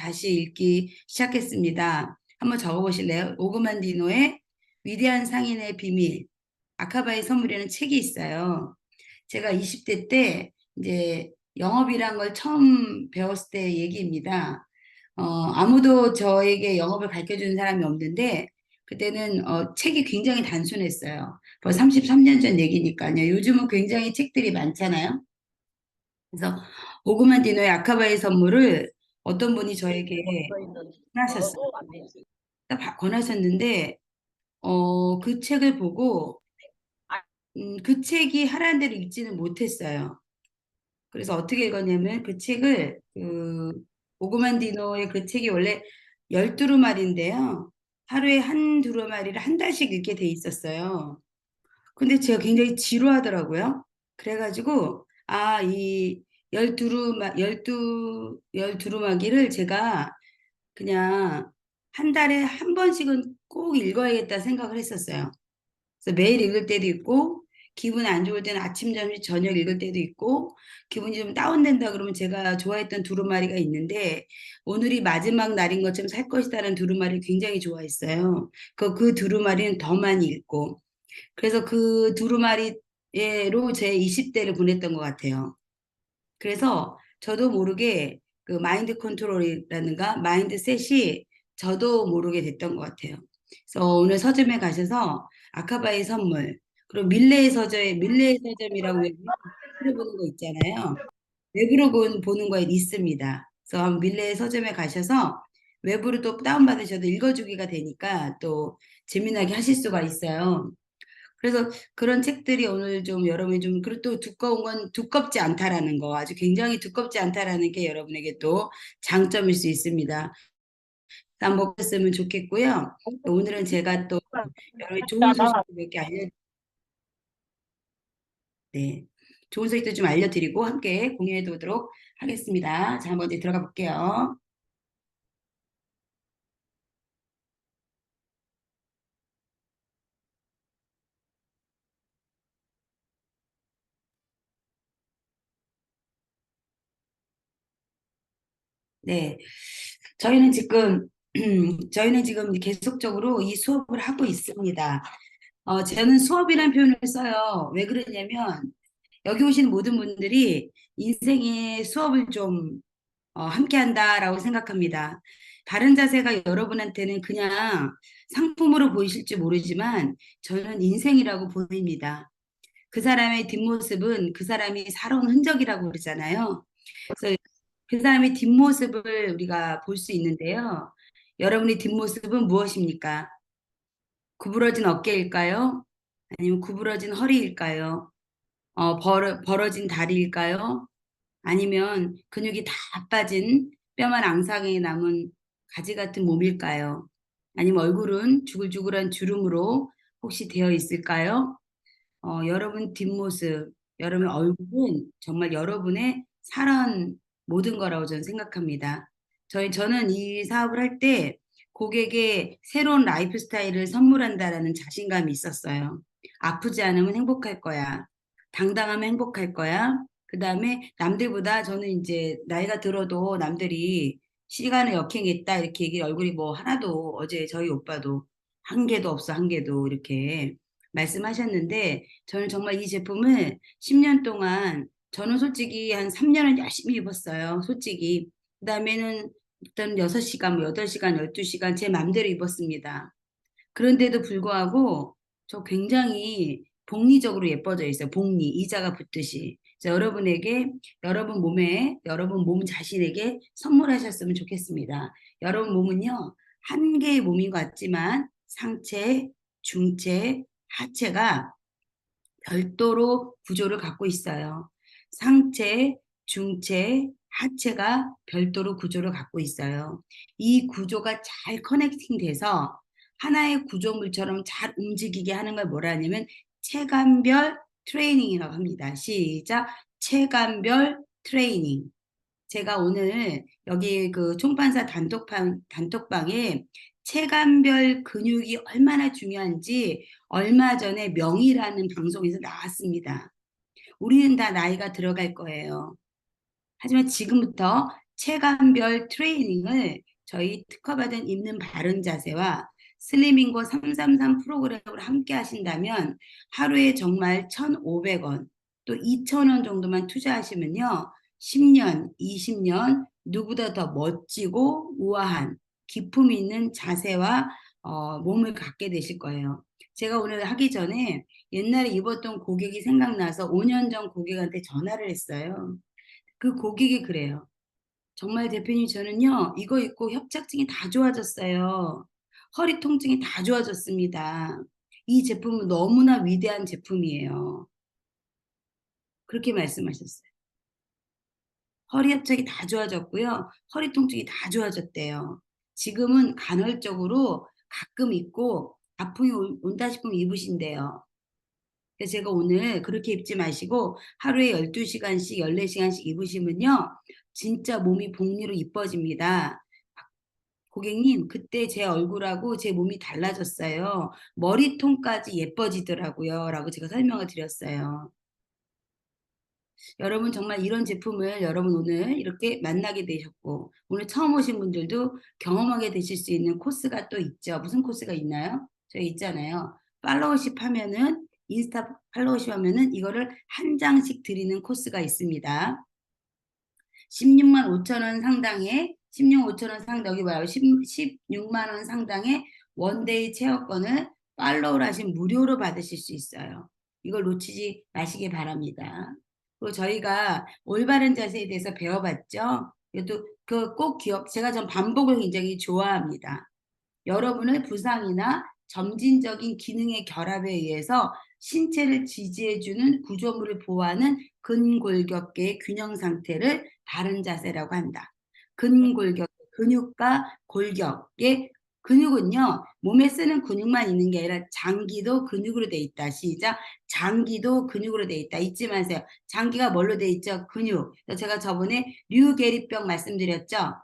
다시 읽기 시작했습니다. 한번 적어보실래요? 오그만디노의 위대한 상인의 비밀, 아카바의 선물이라는 책이 있어요. 제가 20대 때 이제 영업이란 걸 처음 배웠을 때 얘기입니다. 아무도 저에게 영업을 가르쳐 주는 사람이 없는데 그때는 책이 굉장히 단순했어요. 벌써 33년 전 얘기니까요. 요즘은 굉장히 책들이 많잖아요. 그래서 오그만 디노의 아카바의 선물을 어떤 분이 저에게 권하셨어요. 권하셨는데 그 책을 보고 그 책이 하라는 대로 읽지는 못했어요. 그래서 어떻게 읽었냐면 그 책을 오그만 디노의 그 책이 원래 12루말인데요. 하루에 한 두루마리를 한 달씩 읽게 돼 있었어요. 근데 제가 굉장히 지루하더라고요. 그래가지고 이 열두루마기를 제가 그냥 한 달에 한 번씩은 꼭 읽어야겠다 생각을 했었어요. 그래서 매일 읽을 때도 있고 기분 안 좋을 때는 아침, 점심, 저녁 읽을 때도 있고 기분이 좀 다운된다 그러면 제가 좋아했던 두루마리가 있는데 오늘이 마지막 날인 것처럼 살 것이다라는 두루마리를 굉장히 좋아했어요. 그 두루마리는 더 많이 읽고 그래서 그 두루마리로 제 20대를 보냈던 것 같아요. 그래서 저도 모르게 그 마인드 컨트롤이라든가 마인드셋이 저도 모르게 됐던 것 같아요. 그래서 오늘 서점에 가셔서 아카바의 선물, 그리고 밀레의 서점이라고 외부로 보는 거 있잖아요. 외부로 보는 거에 있습니다. 그래서 한번 밀레의 서점에 가셔서 외부로 또 다운받으셔도 읽어주기가 되니까 또 재미나게 하실 수가 있어요. 그래서 그런 책들이 오늘 좀 여러분이 좀 그리고 또 두꺼운 건 두껍지 않다라는 거 아주 굉장히 두껍지 않다라는 게 여러분에게 또 장점일 수 있습니다. 한번 보셨으면 좋겠고요. 오늘은 제가 또 여러분 좋은 소식도 몇 개 네, 좋은 소식도 좀 알려드리고 함께 공유해 보도록 하겠습니다. 자, 한번 이제 들어가 볼게요. 네, 저희는 지금 저희는 지금 계속적으로 이 수업을 하고 있습니다. 저는 수업이라는 표현을 써요. 왜 그러냐면 여기 오시는 모든 분들이 인생의 수업을 좀 함께 한다라고 생각합니다. 다른 자세가 여러분한테는 그냥 상품으로 보이실지 모르지만 저는 인생이라고 보입니다. 그 사람의 뒷모습은 그 사람이 살아온 흔적이라고 그러잖아요. 그래서 그 사람의 뒷모습을 우리가 볼 수 있는데요. 여러분의 뒷모습은 무엇입니까? 구부러진 어깨일까요? 아니면 구부러진 허리일까요? 벌어진 다리일까요? 아니면 근육이 다 빠진 뼈만 앙상하게 남은 가지 같은 몸일까요? 아니면 얼굴은 주글주글한 주름으로 혹시 되어 있을까요? 여러분 뒷모습, 여러분의 얼굴은 정말 여러분의 살아온 모든 거라고 저는 생각합니다. 저는 이 사업을 할 때 고객의 새로운 라이프 스타일을 선물한다라는 자신감이 있었어요. 아프지 않으면 행복할 거야. 당당하면 행복할 거야. 그 다음에 남들보다 저는 이제 나이가 들어도 남들이 시간을 역행했다 이렇게 얘기 얼굴이 뭐 하나도 어제 저희 오빠도 한 개도 없어 한 개도 이렇게 말씀하셨는데 저는 정말 이 제품을 10년 동안 저는 솔직히 한 3년은 열심히 입었어요. 솔직히. 그다음에는 일단 6시간, 뭐 8시간, 12시간 제 맘대로 입었습니다. 그런데도 불구하고 저 굉장히 복리적으로 예뻐져 있어요. 복리, 이자가 붙듯이. 그래서 여러분에게, 여러분 몸에, 여러분 몸 자신에게 선물하셨으면 좋겠습니다. 여러분 몸은요, 한 개의 몸인 것 같지만 상체, 중체, 하체가 별도로 구조를 갖고 있어요. 상체, 중체, 하체가 별도로 구조를 갖고 있어요. 이 구조가 잘 커넥팅 돼서 하나의 구조물처럼 잘 움직이게 하는 걸 뭐라 하냐면 체감별 트레이닝이라고 합니다. 시작. 체감별 트레이닝. 제가 오늘 여기 그 총판사 단톡방에 체감별 근육이 얼마나 중요한지 얼마 전에 명의라는 방송에서 나왔습니다. 우리는 다 나이가 들어갈 거예요. 하지만 지금부터 체감별 트레이닝을 저희 특허받은 입는 바른 자세와 슬리밍고 333 프로그램을 함께 하신다면 하루에 정말 1,500원 또 2,000원 정도만 투자하시면요. 10년, 20년 누구보다 더 멋지고 우아한 기품 있는 자세와 몸을 갖게 되실 거예요. 제가 오늘 하기 전에 옛날에 입었던 고객이 생각나서 5년 전 고객한테 전화를 했어요. 그 고객이 그래요. 정말 대표님 저는요 이거 입고 협착증이 다 좋아졌어요. 허리 통증이 다 좋아졌습니다. 이 제품은 너무나 위대한 제품이에요. 그렇게 말씀하셨어요. 허리 협착이 다 좋아졌고요. 허리 통증이 다 좋아졌대요. 지금은 간헐적으로 가끔 입고 아픔이 온다 싶으면 입으신대요. 그래서 제가 오늘 그렇게 입지 마시고 하루에 12시간씩 14시간씩 입으시면요. 진짜 몸이 복리로 이뻐집니다. 고객님, 그때 제 얼굴하고 제 몸이 달라졌어요. 머리통까지 예뻐지더라고요. 라고 제가 설명을 드렸어요. 여러분 정말 이런 제품을 여러분 오늘 이렇게 만나게 되셨고 오늘 처음 오신 분들도 경험하게 되실 수 있는 코스가 또 있죠. 무슨 코스가 있나요? 저희 있잖아요. 팔로우십 하면은 인스타 팔로우십 하면은 이거를 한 장씩 드리는 코스가 있습니다. 16만 5천 원 상당의 16만 5천 원 상당 여기 봐요. 16만 원 상당의 원데이 체험권을 팔로우를 하시면 무료로 받으실 수 있어요. 이걸 놓치지 마시기 바랍니다. 그리고 저희가 올바른 자세에 대해서 배워봤죠. 이것도 꼭 제가 전 반복을 굉장히 좋아합니다. 여러분의 부상이나 점진적인 기능의 결합에 의해서 신체를 지지해주는 구조물을 보호하는 근골격계의 균형 상태를 바른 자세라고 한다. 근골격, 근육과 골격의 근육은요, 몸에 쓰는 근육만 있는 게 아니라 장기도 근육으로 돼 있다. 시작. 장기도 근육으로 돼 있다. 잊지 마세요. 장기가 뭘로 돼 있죠? 근육. 제가 저번에 류게리병 말씀드렸죠?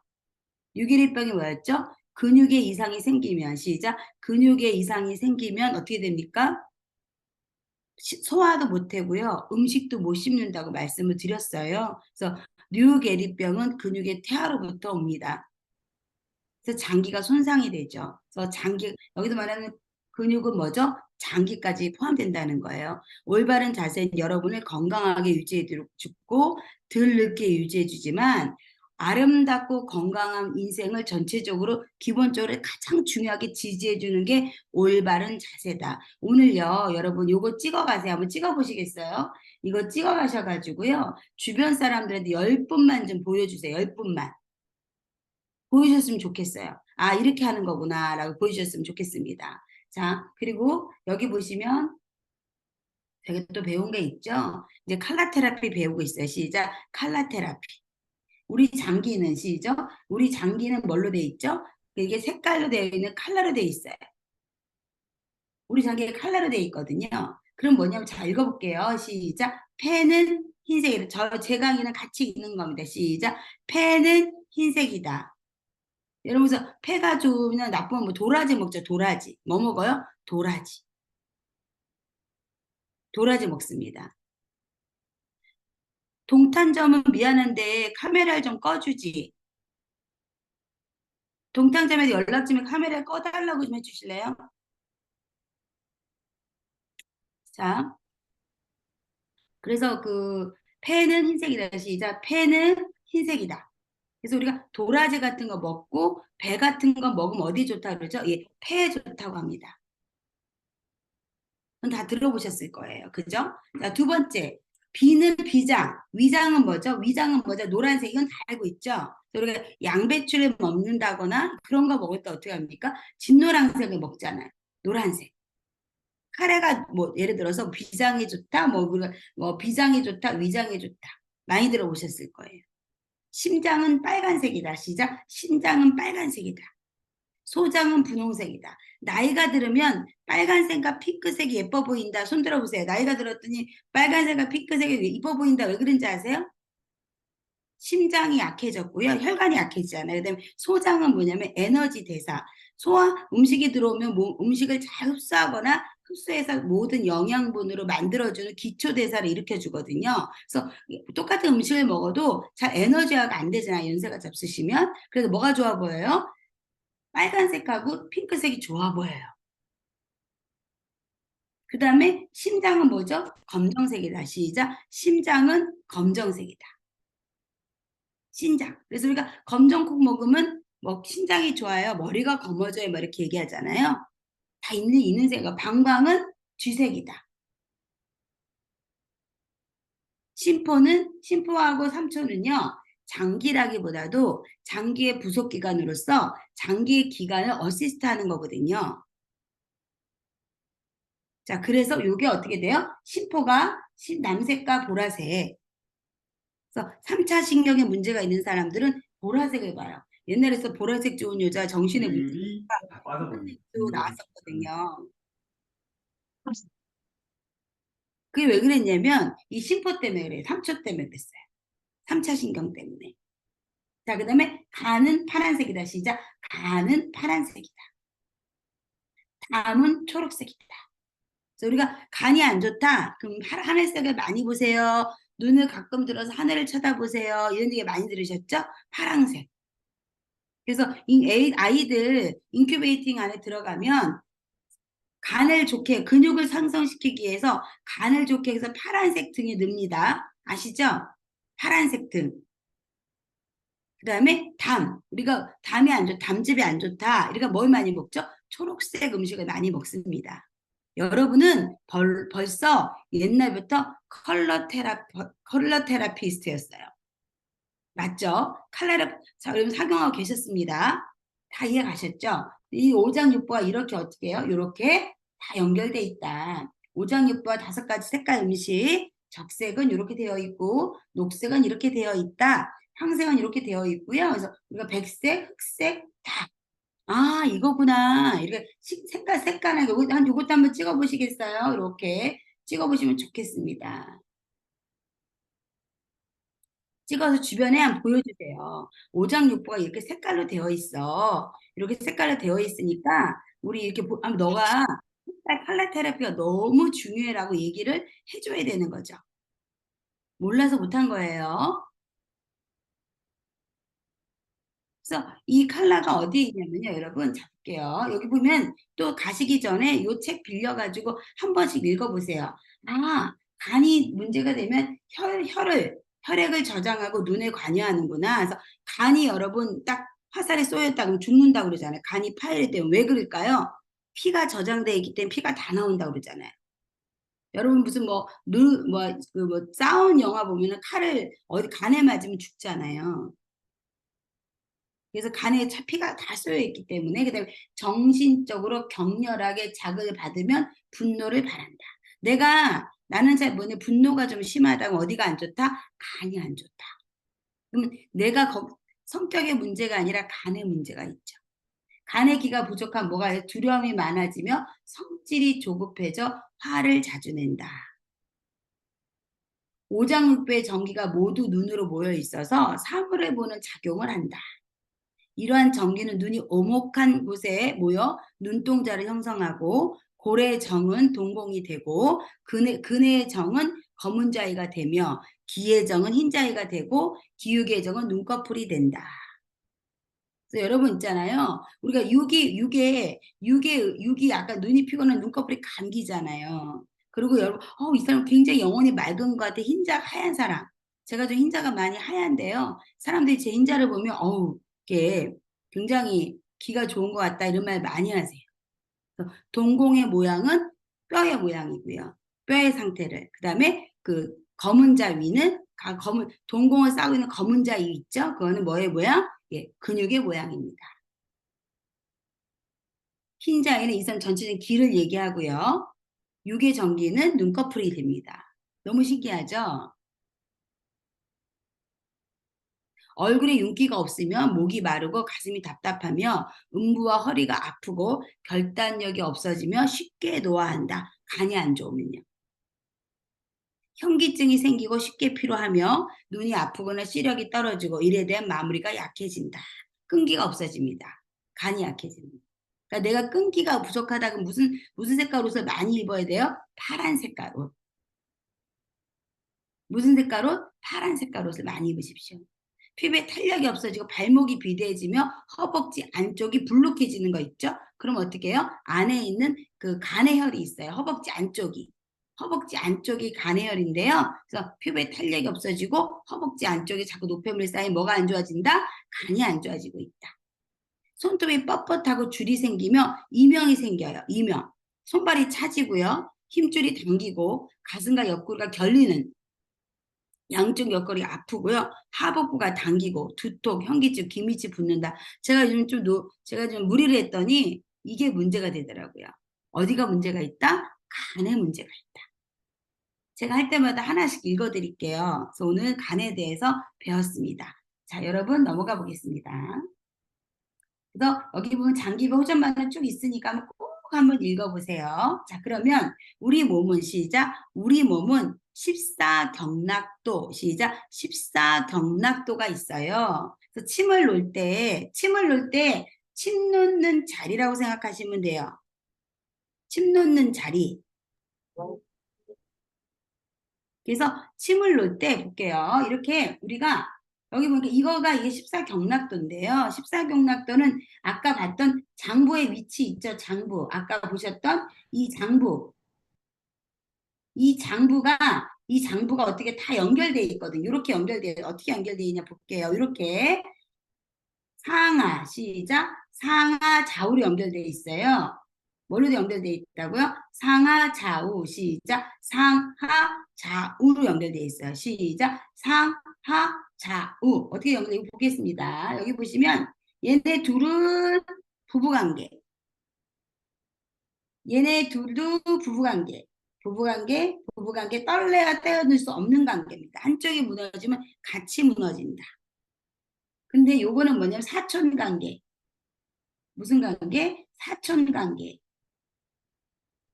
류게리병이 뭐였죠? 근육의 이상이 생기면, 시작. 근육의 이상이 생기면 어떻게 됩니까? 소화도 못하고요. 음식도 못 씹는다고 말씀을 드렸어요. 그래서 류게리병은 근육의 퇴화로부터 옵니다. 그래서 장기가 손상이 되죠. 그래서 여기서 말하는 근육은 뭐죠? 장기까지 포함된다는 거예요. 올바른 자세는 여러분을 건강하게 유지해주고 덜 늙게 유지해주지만 아름답고 건강한 인생을 전체적으로 기본적으로 가장 중요하게 지지해주는 게 올바른 자세다. 오늘요, 여러분 요거 찍어가세요. 한번 찍어보시겠어요? 이거 찍어가셔가지고요. 주변 사람들한테 10분만 좀 보여주세요. 10분만. 보여주셨으면 좋겠어요. 아, 이렇게 하는 거구나, 라고 보여주셨으면 좋겠습니다. 자, 그리고 여기 보시면 제가 또 배운 게 있죠? 이제 칼라 테라피 배우고 있어요. 시작. 칼라 테라피. 우리 장기는, 시죠? 우리 장기는 뭘로 돼 있죠? 이게 색깔로 되어 있는 칼라로 되어 있어요. 우리 장기가 칼라로 되어 있거든요. 그럼 뭐냐면 잘 읽어볼게요. 시작. 펜은 흰색이다. 제 강의는 같이 읽는 겁니다. 시작. 펜은 흰색이다. 여러분서 폐가 좋으면 나쁘면 뭐 도라지 먹죠. 도라지. 뭐 먹어요? 도라지. 도라지 먹습니다. 동탄점은 미안한데 카메라를 좀 꺼주지. 동탄점에서 연락 주면 카메라를 꺼달라고 좀 해주실래요? 자, 그래서 그 폐는 흰색이다. 시작. 폐는 흰색이다. 그래서 우리가 도라지 같은 거 먹고 배 같은 거 먹으면 어디 좋다 그러죠? 예, 폐에 좋다고 합니다. 그건 다 들어보셨을 거예요. 그죠? 자, 두 번째. 비는 비장. 위장은 뭐죠? 위장은 뭐죠? 노란색. 이건 다 알고 있죠? 우리가 양배추를 먹는다거나 그런 거 먹을 때 어떻게 합니까? 진노란색을 먹잖아요. 노란색. 카레가 뭐 예를 들어서 비장이 좋다, 뭐 비장이 좋다, 위장이 좋다. 많이 들어보셨을 거예요. 심장은 빨간색이다. 시작. 심장은 빨간색이다. 소장은 분홍색이다. 나이가 들으면 빨간색과 핑크색이 예뻐 보인다. 손 들어보세요. 나이가 들었더니 빨간색과 핑크색이 예뻐 보인다. 왜 그런지 아세요? 심장이 약해졌고요. 혈관이 약해지잖아요. 그다음에 소장은 뭐냐면 에너지 대사. 음식이 들어오면 음식을 잘 흡수하거나 흡수해서 모든 영양분으로 만들어주는 기초대사를 일으켜주거든요. 그래서 똑같은 음식을 먹어도 잘 에너지화가 안 되잖아요. 연세가 잡수시면. 그래서 뭐가 좋아 보여요? 빨간색하고 핑크색이 좋아 보여요. 그 다음에 심장은 뭐죠? 검정색이다. 시작. 심장은 검정색이다. 신장. 그래서 우리가 검정콩 먹으면 뭐 신장이 좋아요. 머리가 검어져요. 뭐 이렇게 얘기하잖아요. 다 있는 색가 방광은 쥐색이다. 심포하고 삼초는요. 장기라기보다도 장기의 부속 기관으로서 장기의 기관을 어시스트하는 거거든요. 자, 그래서 이게 어떻게 돼요? 심포가 남색과 보라색. 그래서 3차 신경에 문제가 있는 사람들은 보라색을 봐요. 옛날에서 보라색 좋은 여자 정신의 문제가 비율이 다 빠져버리네. 나왔었거든요. 그게 왜 그랬냐면 이 심포 때문에 그래요. 3초 때문에 그랬어요. 3차 신경 때문에. 자, 그 다음에 간은 파란색이다. 시작. 간은 파란색이다. 담은 초록색이다. 그래서 우리가 간이 안 좋다. 그럼 하늘색을 많이 보세요. 눈을 가끔 들어서 하늘을 쳐다보세요. 이런 얘기 많이 들으셨죠? 파란색. 그래서 아이들 인큐베이팅 안에 들어가면 간을 좋게 근육을 상승시키기 위해서 간을 좋게 해서 파란색 등이 늡니다. 아시죠? 파란색 등. 그 다음에 우리가 담이 안 좋다, 담즙이 안 좋다. 우리가 뭘 많이 먹죠? 초록색 음식을 많이 먹습니다. 여러분은 벌써 옛날부터 컬러 테라피스트였어요. 맞죠? 자, 여러분 착용하고 계셨습니다. 다 이해 가셨죠? 이 오장육부가 이렇게 어떻게 해요? 이렇게 다 연결돼 있다. 오장육부와 5가지 색깔 음식, 적색은 이렇게 되어 있고, 녹색은 이렇게 되어 있다. 황색은 이렇게 되어 있고요. 그래서 우리가 백색, 흑색 다. 아, 이거구나. 이렇게 색깔하게 요것도 한번 찍어 보시겠어요? 이렇게 찍어 보시면 좋겠습니다. 찍어서 주변에 한번 보여주세요. 오장육부가 이렇게 색깔로 되어 있어. 이렇게 색깔로 되어 있으니까 우리 이렇게 너가 칼라 테라피가 너무 중요해라고 얘기를 해줘야 되는 거죠. 몰라서 못한 거예요. 그래서 이 칼라가 어디에 있냐면요. 여러분 잡을게요. 여기 보면 또 가시기 전에 이 책 빌려가지고 한 번씩 읽어보세요. 아, 간이 문제가 되면 혈액을 저장하고 눈에 관여하는구나. 그래서 간이 여러분 딱 화살에 쏘였다 그러면 죽는다 그러잖아요. 간이 파열이 되면 왜 그럴까요? 피가 저장돼 있기 때문에 피가 다 나온다고 그러잖아요. 여러분 무슨 싸운 영화 보면은 칼을 어디 간에 맞으면 죽잖아요. 그래서 간에 피가 다 쏘여 있기 때문에 그다음에 정신적으로 격렬하게 자극을 받으면 분노를 바란다. 나는 잘 뭐냐 분노가 좀 심하다고 어디가 안 좋다? 간이 안 좋다. 그러면 성격의 문제가 아니라 간의 문제가 있죠. 간의 기가 부족한 뭐가 해요? 두려움이 많아지며 성질이 조급해져 화를 자주 낸다. 오장육부의 전기가 모두 눈으로 모여 있어서 사물을 보는 작용을 한다. 이러한 전기는 눈이 오목한 곳에 모여 눈동자를 형성하고 고래의 정은 동공이 되고 근해의 정은 검은 자위가 되며 기의 정은 흰 자위가 되고 기육의 정은 눈꺼풀이 된다. 그래서 여러분 있잖아요. 우리가 육이 약간 눈이 피곤한 눈꺼풀이 감기잖아요. 그리고 여러분, 이 사람 굉장히 영혼이 맑은 것 같아. 하얀 사람. 제가 좀 흰자가 많이 하얀데요. 사람들이 제 흰자를 보면, 이게 굉장히 기가 좋은 것 같다. 이런 말 많이 하세요. 동공의 모양은 뼈의 모양이고요. 뼈의 상태를. 그 다음에 그 검은 자 위는 동공을 싸고 있는 검은 자 위 있죠? 그거는 뭐의 모양? 예, 근육의 모양입니다. 흰 자위는 이선 전체적인 길을 얘기하고요. 육의 전기는 눈꺼풀이 됩니다. 너무 신기하죠? 얼굴에 윤기가 없으면 목이 마르고 가슴이 답답하며 음부와 허리가 아프고 결단력이 없어지며 쉽게 노화한다. 간이 안 좋으면요. 현기증이 생기고 쉽게 피로하며 눈이 아프거나 시력이 떨어지고 일에 대한 마무리가 약해진다. 끈기가 없어집니다. 간이 약해집니다. 그러니까 내가 끈기가 부족하다 그럼 무슨 색깔 옷을 많이 입어야 돼요? 파란 색깔 옷. 무슨 색깔 옷? 파란 색깔 옷을 많이 입으십시오. 피부에 탄력이 없어지고 발목이 비대해지며 허벅지 안쪽이 불룩해지는 거 있죠? 그럼 어떻게 해요? 안에 있는 그 간해혈이 있어요. 허벅지 안쪽이. 허벅지 안쪽이 간해혈인데요. 그래서 피부에 탄력이 없어지고 허벅지 안쪽에 자꾸 노폐물이 쌓이면 뭐가 안 좋아진다? 간이 안 좋아지고 있다. 손톱이 뻣뻣하고 줄이 생기며 이명이 생겨요. 이명. 손발이 차지고요. 힘줄이 당기고 가슴과 옆구리가 결리는 양쪽 옆구리가 아프고요. 하복부가 당기고 두통, 현기증, 기미치 붓는다. 제가 좀 무리를 했더니 이게 문제가 되더라고요. 어디가 문제가 있다? 간에 문제가 있다. 제가 할 때마다 하나씩 읽어드릴게요. 그래서 오늘 간에 대해서 배웠습니다. 자, 여러분 넘어가 보겠습니다. 그래서 여기 보면 장기부 호전반은 쭉 있으니까 꼭 한번 읽어보세요. 자, 그러면 우리 몸은 시작. 우리 몸은 14경락도 시작. 14경락도가 있어요. 그래서 침을 놓을 때 침 놓는 자리라고 생각하시면 돼요. 침 놓는 자리. 그래서 침을 놓을 때 볼게요. 이렇게 우리가 여기 보니까 이게 14경락도인데요. 14경락도는 아까 봤던 장부의 위치 있죠. 장부. 아까 보셨던 이 장부. 이 장부가 어떻게 다 연결되어 있거든요. 이렇게 어떻게 연결되어 있냐 볼게요. 이렇게 상하 시작. 상하 좌우로 연결되어 있어요. 뭘로 연결되어 있다고요? 상하 좌우 시작. 상하 좌우로 연결되어 있어요. 시작. 상하 좌우 어떻게 연결되어 보겠습니다. 여기 보시면 얘네 둘은 부부관계. 얘네 둘도 부부관계. 부부관계 떨래야 떼어낼 수 없는 관계입니다. 한쪽이 무너지면 같이 무너진다. 근데 요거는 뭐냐면 사촌관계. 무슨 관계? 사촌관계.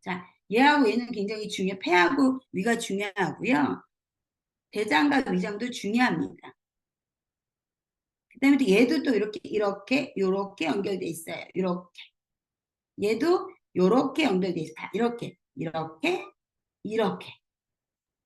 자, 얘하고 얘는 굉장히 폐하고 위가 중요하고요. 대장과 위장도 중요합니다. 그 다음에 또 얘도 또 이렇게 연결돼 있어요. 이렇게. 얘도 이렇게 연결돼 있어요. 이렇게.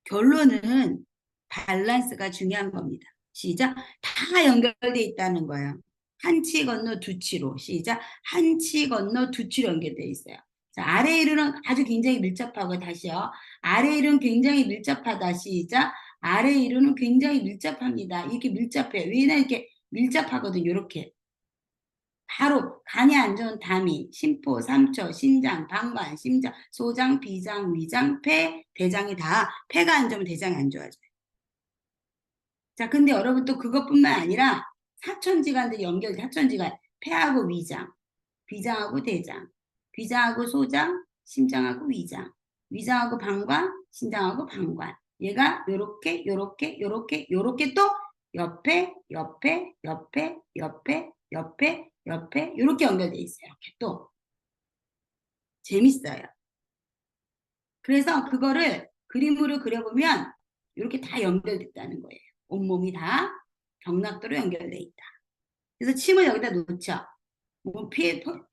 결론은 밸런스가 중요한 겁니다. 시작. 다 연결돼 있다는 거예요. 한 치 건너 두 치로. 시작. 한 치 건너 두 치로 연결돼 있어요. 자, 아래 이르는 아주 굉장히 밀접하고 다시요. 아래 이르는 굉장히 밀접하다. 시작. 아래 이르는 굉장히 밀접합니다. 이렇게 밀접해요. 왜냐면 이렇게 밀접하거든요. 이렇게. 바로 간이 안 좋은 다미, 심포, 삼초, 신장, 방광, 심장, 소장, 비장, 위장, 폐, 대장이 다 폐가 안 좋으면 대장이 안 좋아져요. 자, 근데 여러분 또 그것뿐만 아니라 사촌지간들이 사촌지간, 폐하고 위장, 비장하고 대장, 비장하고 소장, 심장하고 위장, 위장하고 방광, 신장하고 방광. 얘가 요렇게 또 옆에 이렇게 연결돼 있어요. 이렇게 또 재밌어요. 그래서 그거를 그림으로 그려보면 이렇게 다 연결됐다는 거예요. 온몸이 다 경락도로 연결돼 있다. 그래서 침을 여기다 놓죠.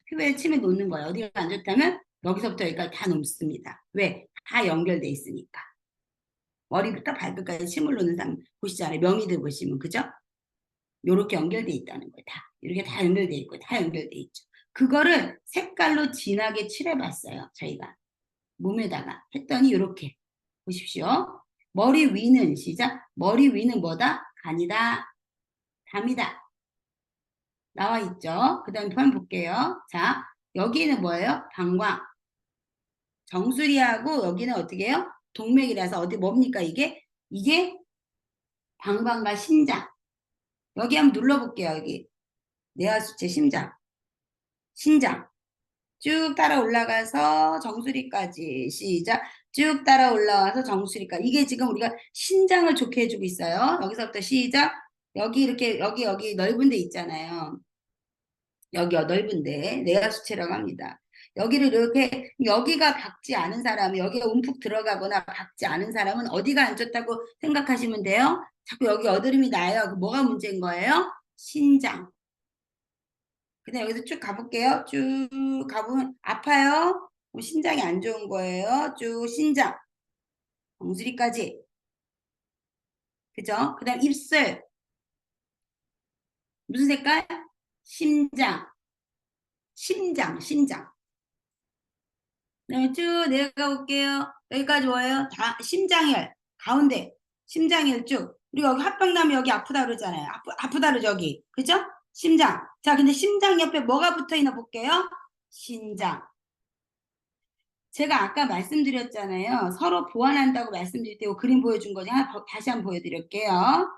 피부에 침을 놓는 거예요. 어디가 안 좋다면 여기서부터 여기까지 다 놓습니다. 왜? 다 연결돼 있으니까. 머리부터 발끝까지 침을 놓는 사람 보시잖아요. 명의들 보시면 그죠? 요렇게 연결돼 있다는 거예요. 다. 이렇게 다 연결돼 있고 다 연결돼 있죠. 그거를 색깔로 진하게 칠해봤어요. 저희가. 몸에다가 했더니 이렇게 보십시오. 머리 위는 시작. 머리 위는 뭐다? 간이다. 담이다. 나와 있죠. 그 다음에 한번 볼게요. 자, 여기는 뭐예요? 방광. 정수리하고 여기는 어떻게 해요? 동맥이라서 어디 뭡니까 이게? 이게 방광과 심장. 여기 한번 눌러볼게요. 여기 뇌하수체 심장. 신장. 쭉 따라 올라가서 정수리까지 시작. 쭉 따라 올라와서 정수리까지. 이게 지금 우리가 신장을 좋게 해주고 있어요. 여기서부터 시작. 여기 이렇게 여기 넓은 데 있잖아요. 여기요 넓은데 내하수체라고 합니다. 여기를 이렇게 여기가 박지 않은 사람, 여기가 움푹 들어가거나 박지 않은 사람은 어디가 안 좋다고 생각하시면 돼요. 자꾸 여기 여드름이 나요. 뭐가 문제인 거예요? 신장. 그다음 여기서 쭉 가볼게요. 쭉 가보면 아파요. 심장이 안 좋은 거예요. 쭉 신장, 정수리까지. 그죠? 그다음 입술, 무슨 색깔? 심장, 심장. 네, 쭉 내려가 볼게요. 여기까지 뭐예요? 다 심장혈 가운데 심장혈 쭉. 그리고 여기 합병 나면 여기 아프다 그러잖아요. 아프다 그러죠 여기. 그죠? 심장. 자, 근데 심장 옆에 뭐가 붙어 있나 볼게요. 신장. 제가 아까 말씀드렸잖아요. 서로 보완한다고 말씀드릴 때 그림 보여준 거죠. 다시 한번 보여드릴게요.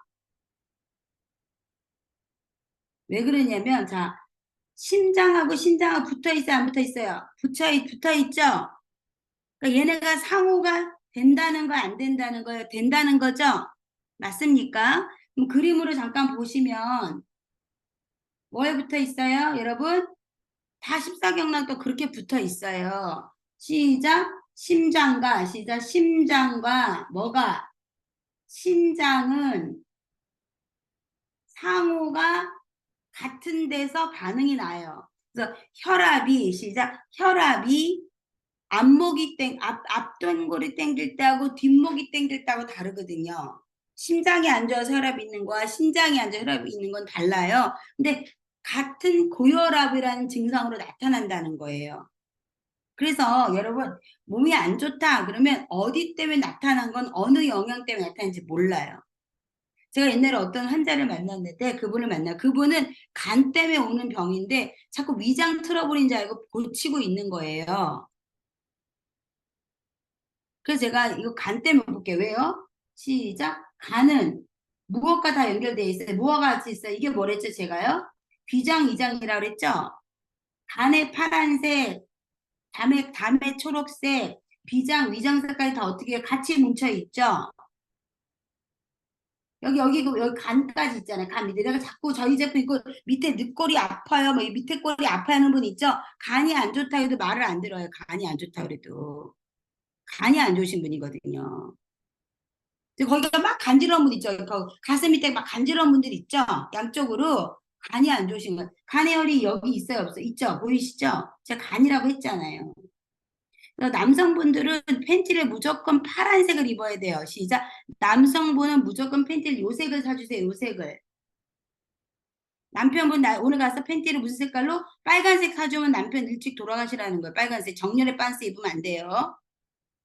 왜 그러냐면 자, 심장하고 신장하고 붙어 있어요, 안 붙어 있어요? 붙어 있죠? 그러니까 얘네가 상호가 된다는 거, 안 된다는 거예요? 된다는 거죠? 맞습니까? 그럼 그림으로 잠깐 보시면 뭐에 붙어 있어요? 여러분? 다 십사경락도 그렇게 붙어 있어요. 시작. 심장과 뭐가? 심장은 상호가 같은 데서 반응이 나요. 그래서 혈압이 앞동골이 땡길 때하고 뒷목이 땡길 때하고 다르거든요. 심장이 안 좋아서 혈압이 있는 거와 신장이 안 좋아서 혈압이 있는 건 달라요. 근데 같은 고혈압이라는 증상으로 나타난다는 거예요. 그래서 여러분 몸이 안 좋다 그러면 어디 때문에 나타난 건 어느 영양 때문에 나타난지 몰라요. 제가 옛날에 어떤 환자를 만났는데 그분은 간 때문에 오는 병인데 자꾸 위장 트러블인 줄 알고 고치고 있는 거예요. 그래서 제가 이거 간 때문에 볼게요. 왜요? 시작. 간은 무엇과 다 연결되어 있어요. 무엇과 같이 있어요. 이게 뭐랬죠, 제가요? 비장, 이장이라고 그랬죠? 간의 파란색, 담의 초록색, 비장, 위장 색깔이 다 어떻게 같이 뭉쳐 있죠? 여기 간까지 있잖아요. 간 밑에. 내가 자꾸 저희 제품 있고 밑에 늑골이 아파요. 뭐 이 밑에 골이 아파하는 분 있죠? 간이 안 좋다 해도 말을 안 들어요. 간이 안 좋다 그래도. 간이 안 좋으신 분이거든요. 거기가 막 간지러운 분 있죠. 가슴 밑에 막 간지러운 분들 있죠. 양쪽으로 간이 안 좋으신 거. 간의 혈이 여기 있어요, 없어? 있죠. 보이시죠? 제가 간이라고 했잖아요. 그래서 남성분들은 팬티를 무조건 파란색을 입어야 돼요. 시작. 남성분은 무조건 팬티를 요색을 사주세요. 요색을. 남편분 오늘 가서 팬티를 무슨 색깔로? 빨간색 사주면 남편 일찍 돌아가시라는 거예요. 빨간색. 정렬의 빤스 입으면 안 돼요.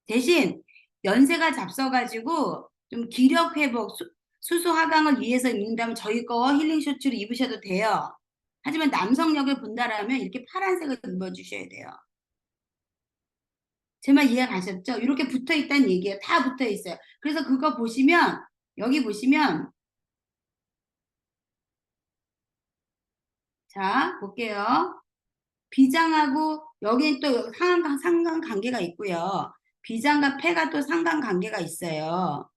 대신 연세가 잡숴가지고 좀 기력 회복, 수소 하강을 위해서 입는다면 저희 거 힐링 셔츠를 입으셔도 돼요. 하지만 남성력을 본다라면 이렇게 파란색을 입어주셔야 돼요. 제 말 이해 가셨죠? 이렇게 붙어 있다는 얘기예요. 다 붙어 있어요. 그래서 그거 보시면 여기 보시면 자 볼게요. 비장하고 여기는 또 상관관계가 있고요. 비장과 폐가 또 상관관계가 있어요.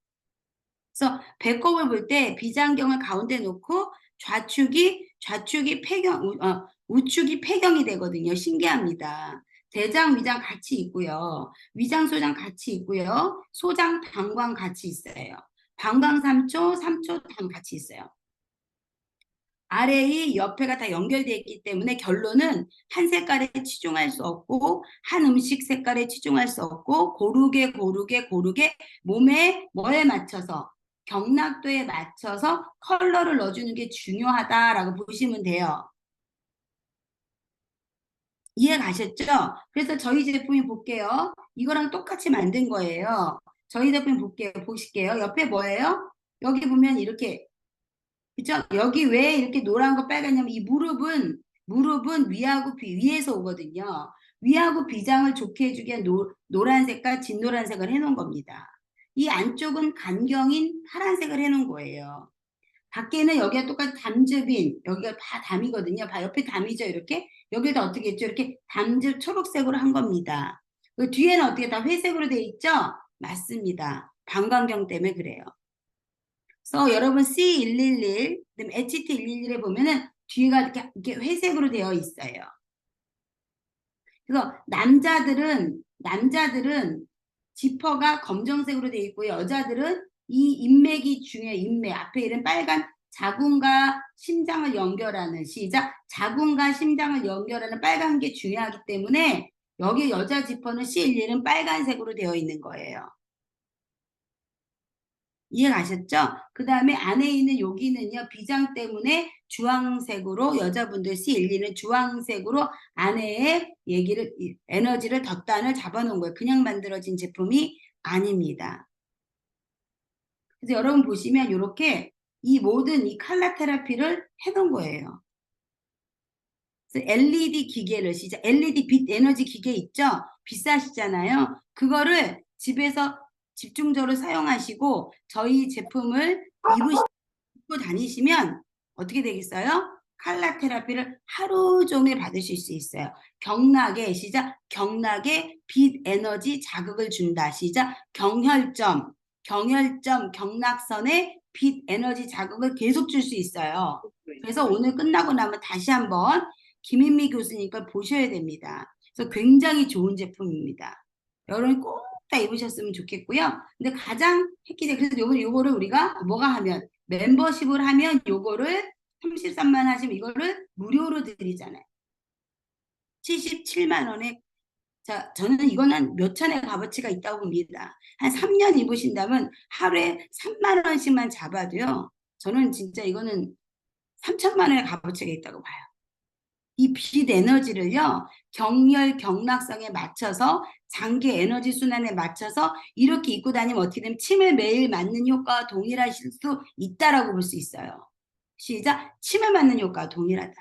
그래서 배꼽을 볼 때 비장경을 가운데 놓고 좌축이 우축이 폐경이 되거든요. 신기합니다. 대장, 위장 같이 있고요. 위장, 소장 같이 있고요. 소장, 방광 같이 있어요. 방광 3초, 3초, 당 같이 있어요. 아래의 옆에가 다 연결되어 있기 때문에 결론은 한 색깔에 치중할 수 없고 한 음식 색깔에 치중할 수 없고 고르게 몸에 뭐에 맞춰서 경락도에 맞춰서 컬러를 넣어주는 게 중요하다라고 보시면 돼요. 이해 가셨죠? 그래서 저희 제품이 볼게요. 이거랑 똑같이 만든 거예요. 저희 제품 보실게요. 옆에 뭐예요? 여기 보면 이렇게 그죠? 여기 왜 이렇게 노란 거 빨갛냐면 이 무릎은 위에서 오거든요. 위하고 비장을 좋게 해주기 위해 노란 색깔, 진노란 색을 해놓은 겁니다. 이 안쪽은 간경인 파란색을 해놓은 거예요. 밖에는 여기가 똑같이 담즙인 여기가 다 담이거든요. 옆에 담이죠. 이렇게 여기다 어떻게 했죠? 이렇게 담즙 초록색으로 한 겁니다. 그 뒤에는 어떻게 다 회색으로 돼 있죠? 맞습니다. 방광경 때문에 그래요. 그래서 여러분 C111, 그다음에 HT111에 보면은 뒤가 이렇게 회색으로 되어 있어요. 그래서 남자들은 지퍼가 검정색으로 되어 있고 여자들은 이 인맥이 중요해요. 인맥 앞에 이런 빨간 자궁과 심장을 연결하는 시작. 자궁과 심장을 연결하는 빨간 게 중요하기 때문에 여기 여자 지퍼는 C11은 빨간색으로 되어 있는 거예요. 이해가셨죠? 그 다음에 안에 있는 여기는요, 비장 때문에 주황색으로, 여자분들 C12는 주황색으로 안에 에너지를 덧단을 잡아놓은 거예요. 그냥 만들어진 제품이 아닙니다. 그래서 여러분 보시면 이렇게 이 모든 이 칼라 테라피를 해놓은 거예요. 그래서 LED 기계를 LED 빛 에너지 기계 있죠? 비싸시잖아요. 그거를 집에서 집중적으로 사용하시고 저희 제품을 입고 다니시면 어떻게 되겠어요? 칼라 테라피를 하루 종일 받으실 수 있어요. 경락에 시작. 경락에 빛 에너지 자극을 준다. 시작. 경혈점 경락선에 빛 에너지 자극을 계속 줄 수 있어요. 그래서 오늘 끝나고 나면 다시 한번 김인미 교수님 걸 보셔야 됩니다. 그래서 굉장히 좋은 제품입니다. 여러분 꼭 다 입으셨으면 좋겠고요. 근데 가장 획기적, 그래서 요거를 우리가 뭐가 하면 멤버십을 하면 요거를 33만 하시면 이거를 무료로 드리잖아요. 77만 원에. 자, 저는 이거는 몇 천의 값어치가 있다고 봅니다. 한 3년 입으신다면 하루에 3만 원씩만 잡아도요. 저는 진짜 이거는 3천만 원의 값어치가 있다고 봐요. 이 빛 에너지를요, 경혈 경락성에 맞춰서 장기 에너지 순환에 맞춰서 이렇게 입고 다니면 어떻게 되면 침을 매일 맞는 효과와 동일하실 수 있다라고 볼 수 있어요. 시작. 침을 맞는 효과와 동일하다.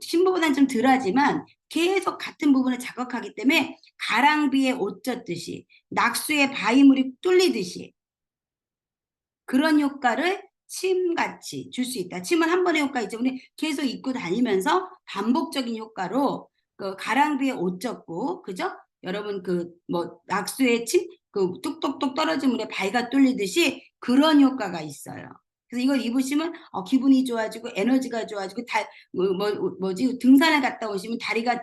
신부보다는 좀 덜하지만 계속 같은 부분을 자극하기 때문에 가랑비에 옷 젖듯이 낙수에 바위물이 뚫리듯이 그런 효과를 침같이 줄 수 있다. 침은 한 번의 효과 있죠. 우리 계속 입고 다니면서 반복적인 효과로 그 가랑비에 옷 젖고, 그죠? 여러분 그 뭐 낙수에 침, 그 뚝뚝뚝 떨어진 물에 바위가 뚫리듯이 그런 효과가 있어요. 그래서 이걸 입으시면 기분이 좋아지고 에너지가 좋아지고 뭐지 등산을 갔다 오시면 다리가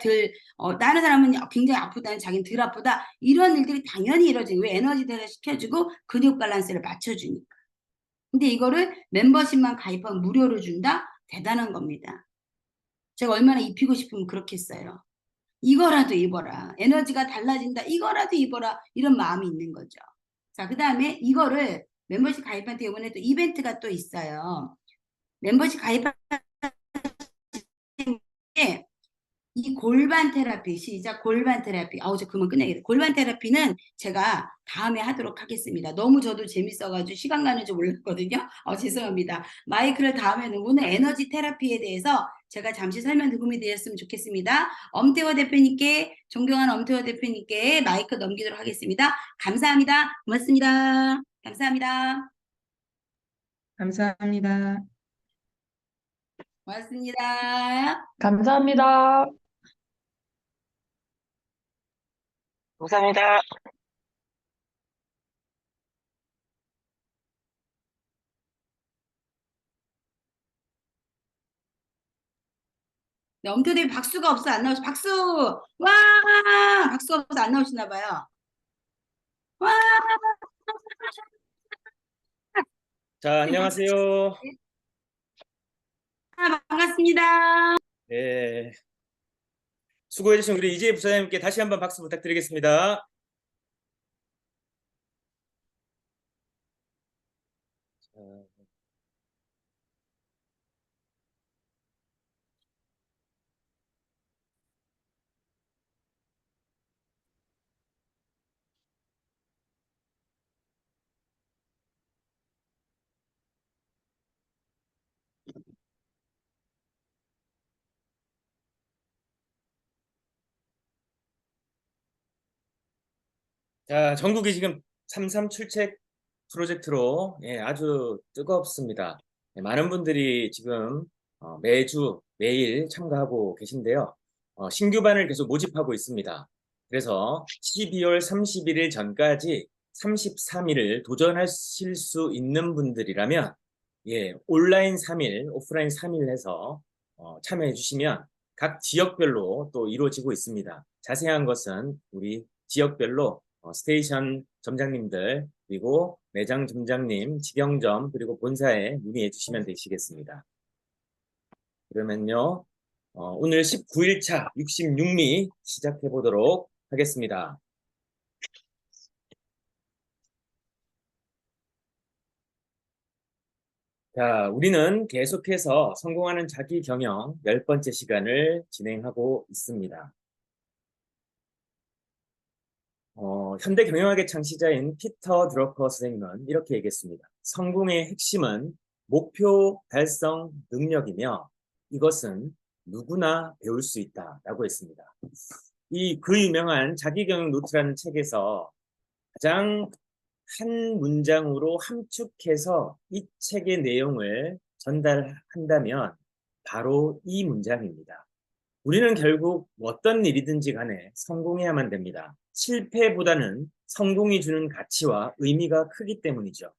다른 사람은 굉장히 아프다는 자기는 덜 아프다 이런 일들이 당연히 이루어지고 왜 에너지 대사 시켜주고 근육 밸런스를 맞춰주니까. 근데 이거를 멤버십만 가입하면 무료로 준다? 대단한 겁니다. 제가 얼마나 입히고 싶으면 그렇게 했어요. 이거라도 입어라. 에너지가 달라진다. 이거라도 입어라. 이런 마음이 있는 거죠. 자, 그 다음에 이거를 멤버십 가입할 때 이번에 또 이벤트가 또 있어요. 멤버십 가입할 때 이 골반 테라피, 시작, 골반 테라피. 저 그만 끝내야겠다. 골반 테라피는 제가 다음에 하도록 하겠습니다. 너무 저도 재밌어가지고 시간 가는 줄 몰랐거든요. 죄송합니다. 마이크를 다음에는 오늘 에너지 테라피에 대해서 제가 잠시 설명 도움이 되었으면 좋겠습니다. 엄태호 대표님께, 존경하는 엄태호 대표님께 마이크 넘기도록 하겠습니다. 감사합니다. 고맙습니다. 감사합니다. 감사합니다. 고맙습니다. 감사합니다. 감사합니다. 네, 엄태호 대표 박수가 없어 안 나오시 박수! 와! 박수가 없어 안 나오시나 봐요. 와! 자, 안녕하세요. 반갑습니다. 네. 수고해주신 우리 이재희 부사장님께 다시 한번 박수 부탁드리겠습니다. 자, 전국이 지금 3.3 출첵 프로젝트로 아주 뜨겁습니다. 많은 분들이 지금 매주 매일 참가하고 계신데요. 신규반을 계속 모집하고 있습니다. 그래서 12월 31일 전까지 33일을 도전하실 수 있는 분들이라면 온라인 3일, 오프라인 3일 해서 참여해 주시면 각 지역별로 또 이루어지고 있습니다. 자세한 것은 우리 지역별로 스테이션 점장님들 그리고 매장 점장님, 직영점 그리고 본사에 문의해 주시면 되시겠습니다. 그러면요, 오늘 19일차 66미 시작해 보도록 하겠습니다. 자, 우리는 계속해서 성공하는 자기 경영 10번째 시간을 진행하고 있습니다. 현대 경영학의 창시자인 피터 드러커 선생님은 이렇게 얘기했습니다. 성공의 핵심은 목표 달성 능력이며 이것은 누구나 배울 수 있다라고 했습니다. 그 유명한 자기경영 노트라는 책에서 가장 한 문장으로 함축해서 이 책의 내용을 전달한다면 바로 이 문장입니다. 우리는 결국 어떤 일이든지 간에 성공해야만 됩니다. 실패보다는 성공이 주는 가치와 의미가 크기 때문이죠.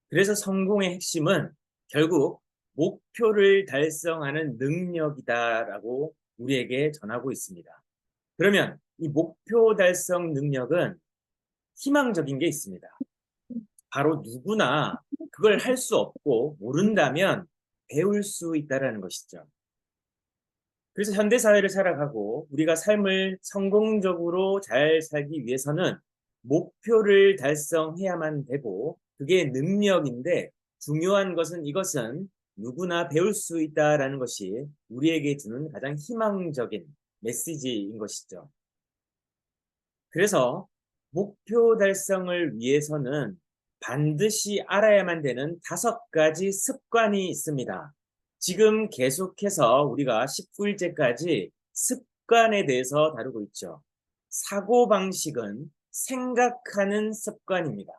그래서 성공의 핵심은 결국 목표를 달성하는 능력이다라고 우리에게 전하고 있습니다. 그러면 이 목표 달성 능력은 희망적인 게 있습니다. 바로 누구나 그걸 할 수 없고 모른다면 배울 수 있다는 것이죠. 그래서 현대사회를 살아가고 우리가 삶을 성공적으로 잘 살기 위해서는 목표를 달성해야만 되고 그게 능력인데 중요한 것은 이것은 누구나 배울 수 있다는 것이 우리에게 주는 가장 희망적인 메시지인 것이죠. 그래서 목표 달성을 위해서는 반드시 알아야만 되는 5가지 습관이 있습니다. 지금 계속해서 우리가 19일째까지 습관에 대해서 다루고 있죠. 사고방식은 생각하는 습관입니다.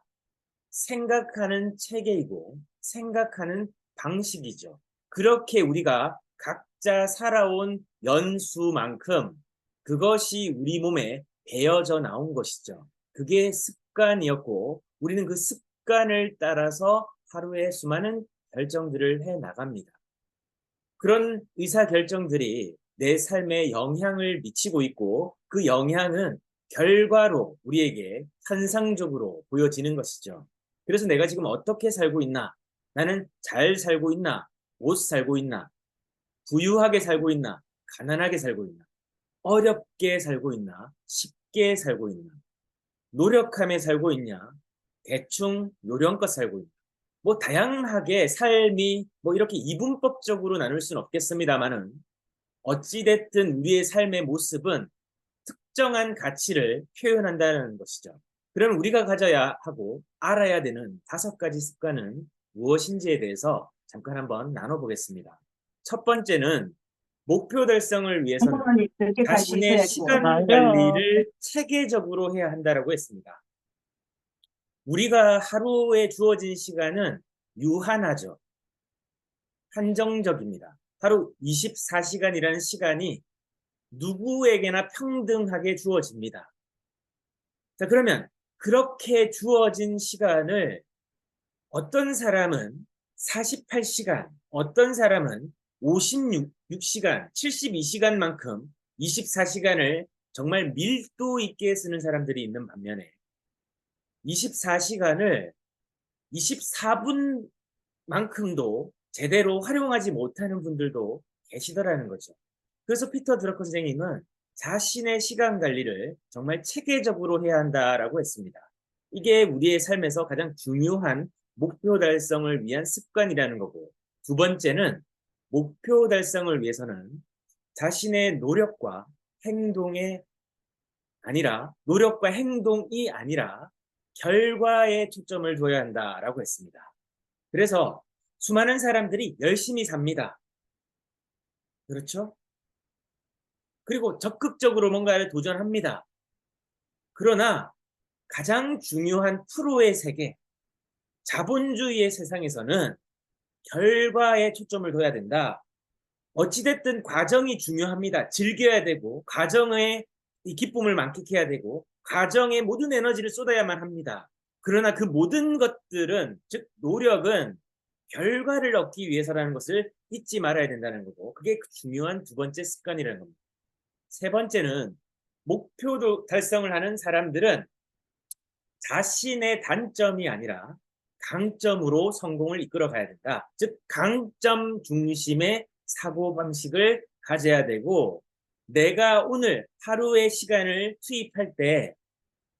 생각하는 체계이고 생각하는 방식이죠. 그렇게 우리가 각자 살아온 연수만큼 그것이 우리 몸에 배어져 나온 것이죠. 그게 습관이었고 우리는 그 습관을 따라서 하루에 수많은 결정들을 해 나갑니다. 그런 의사결정들이 내 삶에 영향을 미치고 있고 그 영향은 결과로 우리에게 현상적으로 보여지는 것이죠. 그래서 내가 지금 어떻게 살고 있나? 나는 잘 살고 있나? 못 살고 있나? 부유하게 살고 있나? 가난하게 살고 있나? 어렵게 살고 있나? 쉽게 살고 있나? 노력하며 살고 있냐? 대충 요령껏 살고 있나? 뭐 다양하게 삶이 뭐 이렇게 이분법적으로 나눌 수는 없겠습니다만은 어찌됐든 우리의 삶의 모습은 특정한 가치를 표현한다는 것이죠. 그럼 우리가 가져야 하고 알아야 되는 5가지 습관은 무엇인지에 대해서 잠깐 한번 나눠보겠습니다. 첫 번째는 목표 달성을 위해서는 한꺼번에 그렇게 살고 자신의 있어야지. 시간 맞아. 관리를 체계적으로 해야 한다고 했습니다. 우리가 하루에 주어진 시간은 유한하죠. 한정적입니다. 하루 24시간이라는 시간이 누구에게나 평등하게 주어집니다. 자, 그러면 그렇게 주어진 시간을 어떤 사람은 48시간, 어떤 사람은 56시간, 72시간만큼 24시간을 정말 밀도 있게 쓰는 사람들이 있는 반면에 24시간을 24분만큼도 제대로 활용하지 못하는 분들도 계시더라는 거죠. 그래서 피터 드러커 선생님은 자신의 시간 관리를 정말 체계적으로 해야 한다라고 했습니다. 이게 우리의 삶에서 가장 중요한 목표 달성을 위한 습관이라는 거고, 두 번째는 목표 달성을 위해서는 자신의 노력과 행동이 아니라 결과에 초점을 둬야 한다라고 했습니다. 그래서 수많은 사람들이 열심히 삽니다. 그렇죠? 그리고 적극적으로 뭔가를 도전합니다. 그러나 가장 중요한 프로의 세계, 자본주의의 세상에서는 결과에 초점을 둬야 된다. 어찌됐든 과정이 중요합니다. 즐겨야 되고 과정의 이 기쁨을 만끽해야 되고 과정에 모든 에너지를 쏟아야만 합니다. 그러나 그 모든 것들은, 즉 노력은 결과를 얻기 위해서라는 것을 잊지 말아야 된다는 거고, 그게 중요한 2번째 습관이라는 겁니다. 세 번째는 목표 달성을 하는 사람들은 자신의 단점이 아니라 강점으로 성공을 이끌어 가야 된다. 즉 강점 중심의 사고방식을 가져야 되고 내가 오늘 하루의 시간을 투입할 때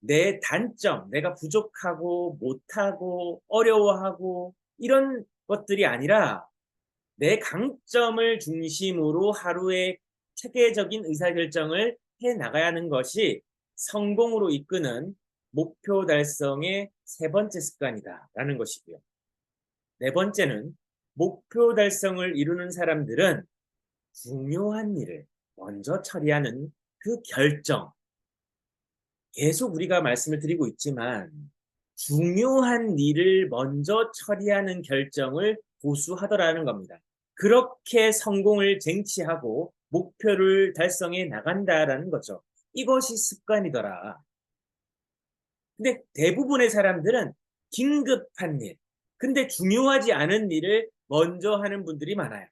내 단점, 내가 부족하고 못하고 어려워하고 이런 것들이 아니라 내 강점을 중심으로 하루의 체계적인 의사결정을 해 나가야 하는 것이 성공으로 이끄는 목표 달성의 세 번째 습관이다라는 것이고요. 네 번째는 목표 달성을 이루는 사람들은 중요한 일을 먼저 처리하는 그 결정. 계속 우리가 말씀을 드리고 있지만 중요한 일을 먼저 처리하는 결정을 고수하더라는 겁니다. 그렇게 성공을 쟁취하고 목표를 달성해 나간다라는 거죠. 이것이 습관이더라. 근데 대부분의 사람들은 긴급한 일, 근데 중요하지 않은 일을 먼저 하는 분들이 많아요.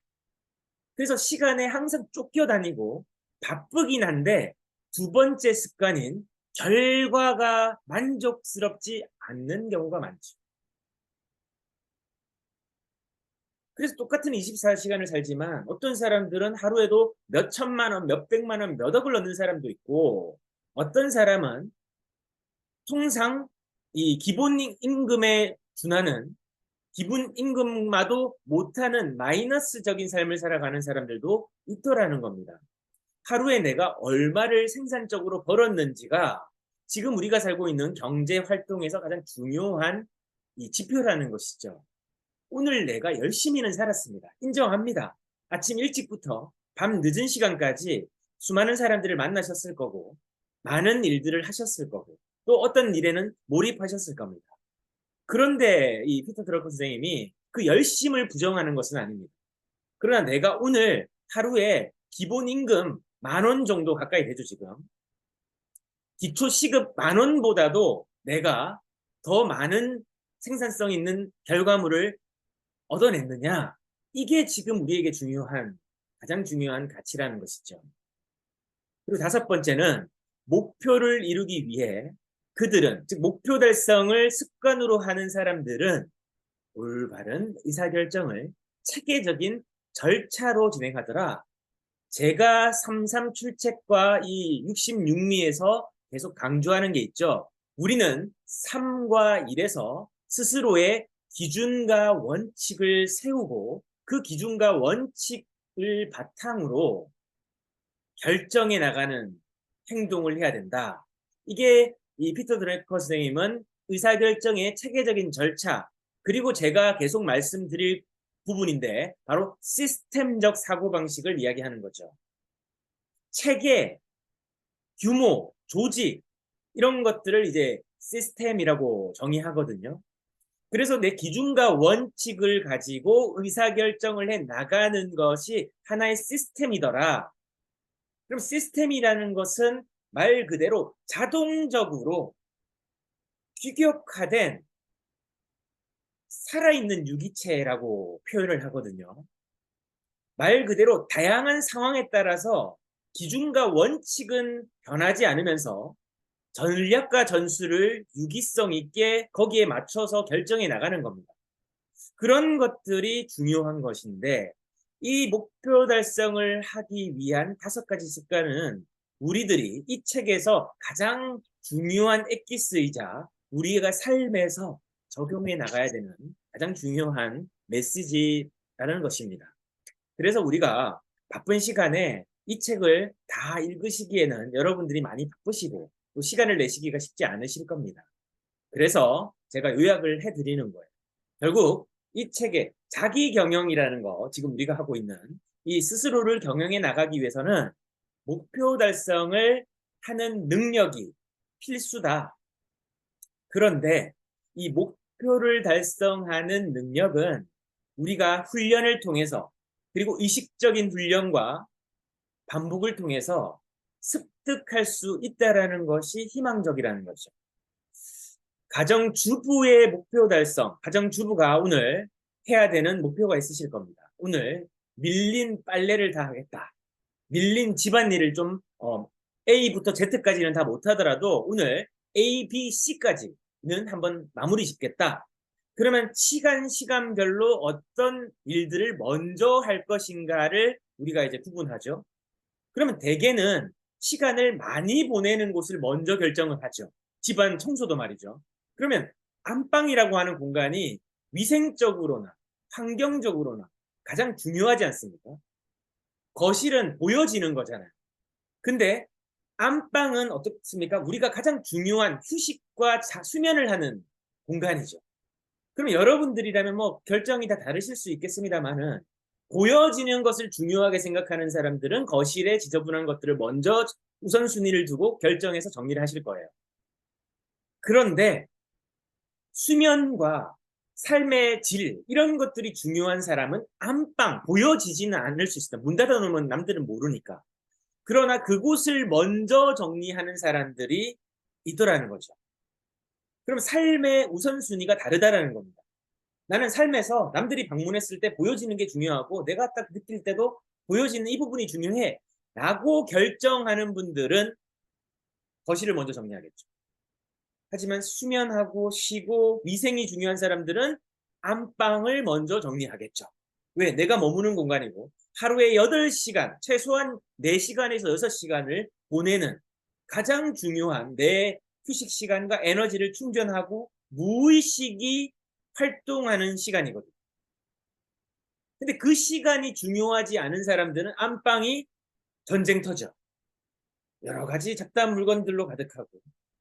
그래서 시간에 항상 쫓겨다니고 바쁘긴 한데 두 번째 습관인 결과가 만족스럽지 않는 경우가 많죠. 그래서 똑같은 24시간을 살지만 어떤 사람들은 하루에도 몇 천만 원, 몇 백만 원, 몇 억을 얻는 사람도 있고 어떤 사람은 통상 이 기본 임금에 준하는 기본 임금마도 못하는 마이너스적인 삶을 살아가는 사람들도 있더라는 겁니다. 하루에 내가 얼마를 생산적으로 벌었는지가 지금 우리가 살고 있는 경제 활동에서 가장 중요한 이 지표라는 것이죠. 오늘 내가 열심히는 살았습니다. 인정합니다. 아침 일찍부터 밤 늦은 시간까지 수많은 사람들을 만나셨을 거고 많은 일들을 하셨을 거고 또 어떤 일에는 몰입하셨을 겁니다. 그런데 이 피터 드러커 선생님이 그 열심을 부정하는 것은 아닙니다. 그러나 내가 오늘 하루에 기본 임금 10,000원 정도 가까이 되죠, 지금. 기초 시급 10,000원보다도 내가 더 많은 생산성 있는 결과물을 얻어냈느냐? 이게 지금 우리에게 가장 중요한 가치라는 것이죠. 그리고 다섯 번째는 목표를 이루기 위해 그들은, 즉 목표 달성을 습관으로 하는 사람들은 올바른 의사결정을 체계적인 절차로 진행하더라. 제가 33 출첵과 이 66미에서 계속 강조하는 게 있죠. 우리는 3과 1에서 스스로의 기준과 원칙을 세우고 그 기준과 원칙을 바탕으로 결정해 나가는 행동을 해야 된다. 이게 이 피터 드래커 선생님은 의사결정의 체계적인 절차, 그리고 제가 계속 말씀드릴 부분인데 바로 시스템적 사고방식을 이야기하는 거죠. 체계, 규모, 조직 이런 것들을 이제 시스템이라고 정의하거든요. 그래서 내 기준과 원칙을 가지고 의사결정을 해 나가는 것이 하나의 시스템이더라. 그럼 시스템이라는 것은 말 그대로 자동적으로 규격화된 살아있는 유기체라고 표현을 하거든요. 말 그대로 다양한 상황에 따라서 기준과 원칙은 변하지 않으면서 전략과 전술을 유기성 있게 거기에 맞춰서 결정해 나가는 겁니다. 그런 것들이 중요한 것인데 이 목표 달성을 하기 위한 5가지 습관은 우리들이 이 책에서 가장 중요한 엑기스이자 우리가 삶에서 적용해 나가야 되는 가장 중요한 메시지라는 것입니다. 그래서 우리가 바쁜 시간에 이 책을 다 읽으시기에는 여러분들이 많이 바쁘시고 또 시간을 내시기가 쉽지 않으실 겁니다. 그래서 제가 요약을 해드리는 거예요. 결국 이 책의 자기 경영이라는 거, 지금 우리가 하고 있는 이 스스로를 경영해 나가기 위해서는 목표 달성을 하는 능력이 필수다. 그런데 이 목표를 달성하는 능력은 우리가 훈련을 통해서 그리고 의식적인 훈련과 반복을 통해서 습득할 수 있다는 것이 희망적이라는 거죠. 가정주부의 목표 달성, 가정주부가 오늘 해야 되는 목표가 있으실 겁니다. 오늘 밀린 빨래를 다 하겠다. 밀린 집안일을 좀 A부터 Z까지는 다 못하더라도 오늘 A, B, C까지 한번 마무리 짓겠다. 그러면 시간별로 어떤 일들을 먼저 할 것인가를 우리가 이제 구분하죠. 그러면 대개는 시간을 많이 보내는 곳을 먼저 결정을 하죠. 집안 청소도 말이죠. 그러면 안방이라고 하는 공간이 위생적으로나 환경적으로나 가장 중요하지 않습니까? 거실은 보여지는 거잖아요. 근데 안방은 어떻습니까? 우리가 가장 중요한 휴식과 수면을 하는 공간이죠. 그럼 여러분들이라면 뭐 결정이 다 다르실 수 있겠습니다만은 보여지는 것을 중요하게 생각하는 사람들은 거실에 지저분한 것들을 먼저 우선순위를 두고 결정해서 정리를 하실 거예요. 그런데 수면과 삶의 질 이런 것들이 중요한 사람은 안방 보여지지는 않을 수 있어요. 문 닫아놓으면 남들은 모르니까. 그러나 그곳을 먼저 정리하는 사람들이 있더라는 거죠. 그럼 삶의 우선순위가 다르다라는 겁니다. 나는 삶에서 남들이 방문했을 때 보여지는 게 중요하고 내가 딱 느낄 때도 보여지는 이 부분이 중요해 라고 결정하는 분들은 거실을 먼저 정리하겠죠. 하지만 수면하고 쉬고 위생이 중요한 사람들은 안방을 먼저 정리하겠죠. 왜? 내가 머무는 공간이고 하루에 8시간, 최소한 4시간에서 6시간을 보내는 가장 중요한 내 휴식 시간과 에너지를 충전하고 무의식이 활동하는 시간이거든요. 근데 그 시간이 중요하지 않은 사람들은 안방이 전쟁터죠. 여러 가지 잡다한 물건들로 가득하고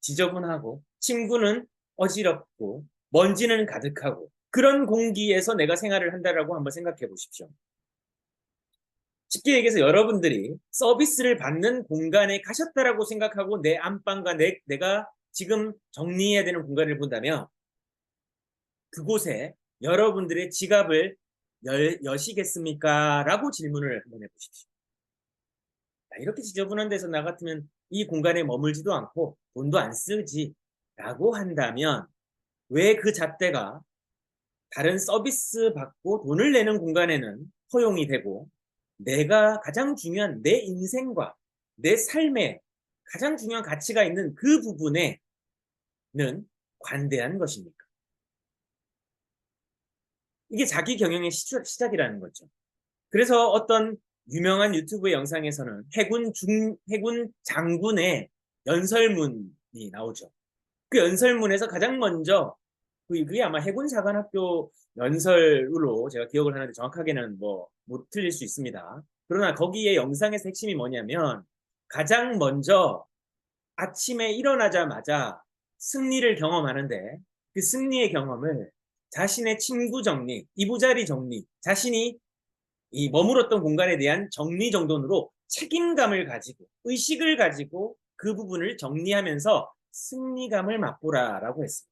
지저분하고 친구는 어지럽고 먼지는 가득하고 그런 공기에서 내가 생활을 한다라고 한번 생각해 보십시오. 쉽게 얘기해서 여러분들이 서비스를 받는 공간에 가셨다라고 생각하고 내 안방과 내가 지금 정리해야 되는 공간을 본다면 그곳에 여러분들의 지갑을 여시겠습니까? 라고 질문을 한번 해보십시오. 이렇게 지저분한 데서 나 같으면 이 공간에 머물지도 않고 돈도 안 쓰지 라고 한다면 왜 그 잣대가 다른 서비스 받고 돈을 내는 공간에는 허용이 되고 내가 가장 중요한 내 인생과 내 삶에 가장 중요한 가치가 있는 그 부분에는 관대한 것입니까? 이게 자기 경영의 시작이라는 거죠. 그래서 어떤 유명한 유튜브 영상에서는 해군 장군의 연설문이 나오죠. 그 연설문에서 가장 먼저 그게 아마 해군사관학교 연설로 제가 기억을 하는데 정확하게는 뭐 못 틀릴 수 있습니다. 그러나 거기에 영상에서 핵심이 뭐냐면 가장 먼저 아침에 일어나자마자 승리를 경험하는데 그 승리의 경험을 자신의 친구 정리, 이부자리 정리, 자신이 이 머물었던 공간에 대한 정리정돈으로 책임감을 가지고 의식을 가지고 그 부분을 정리하면서 승리감을 맛보라라고 했습니다.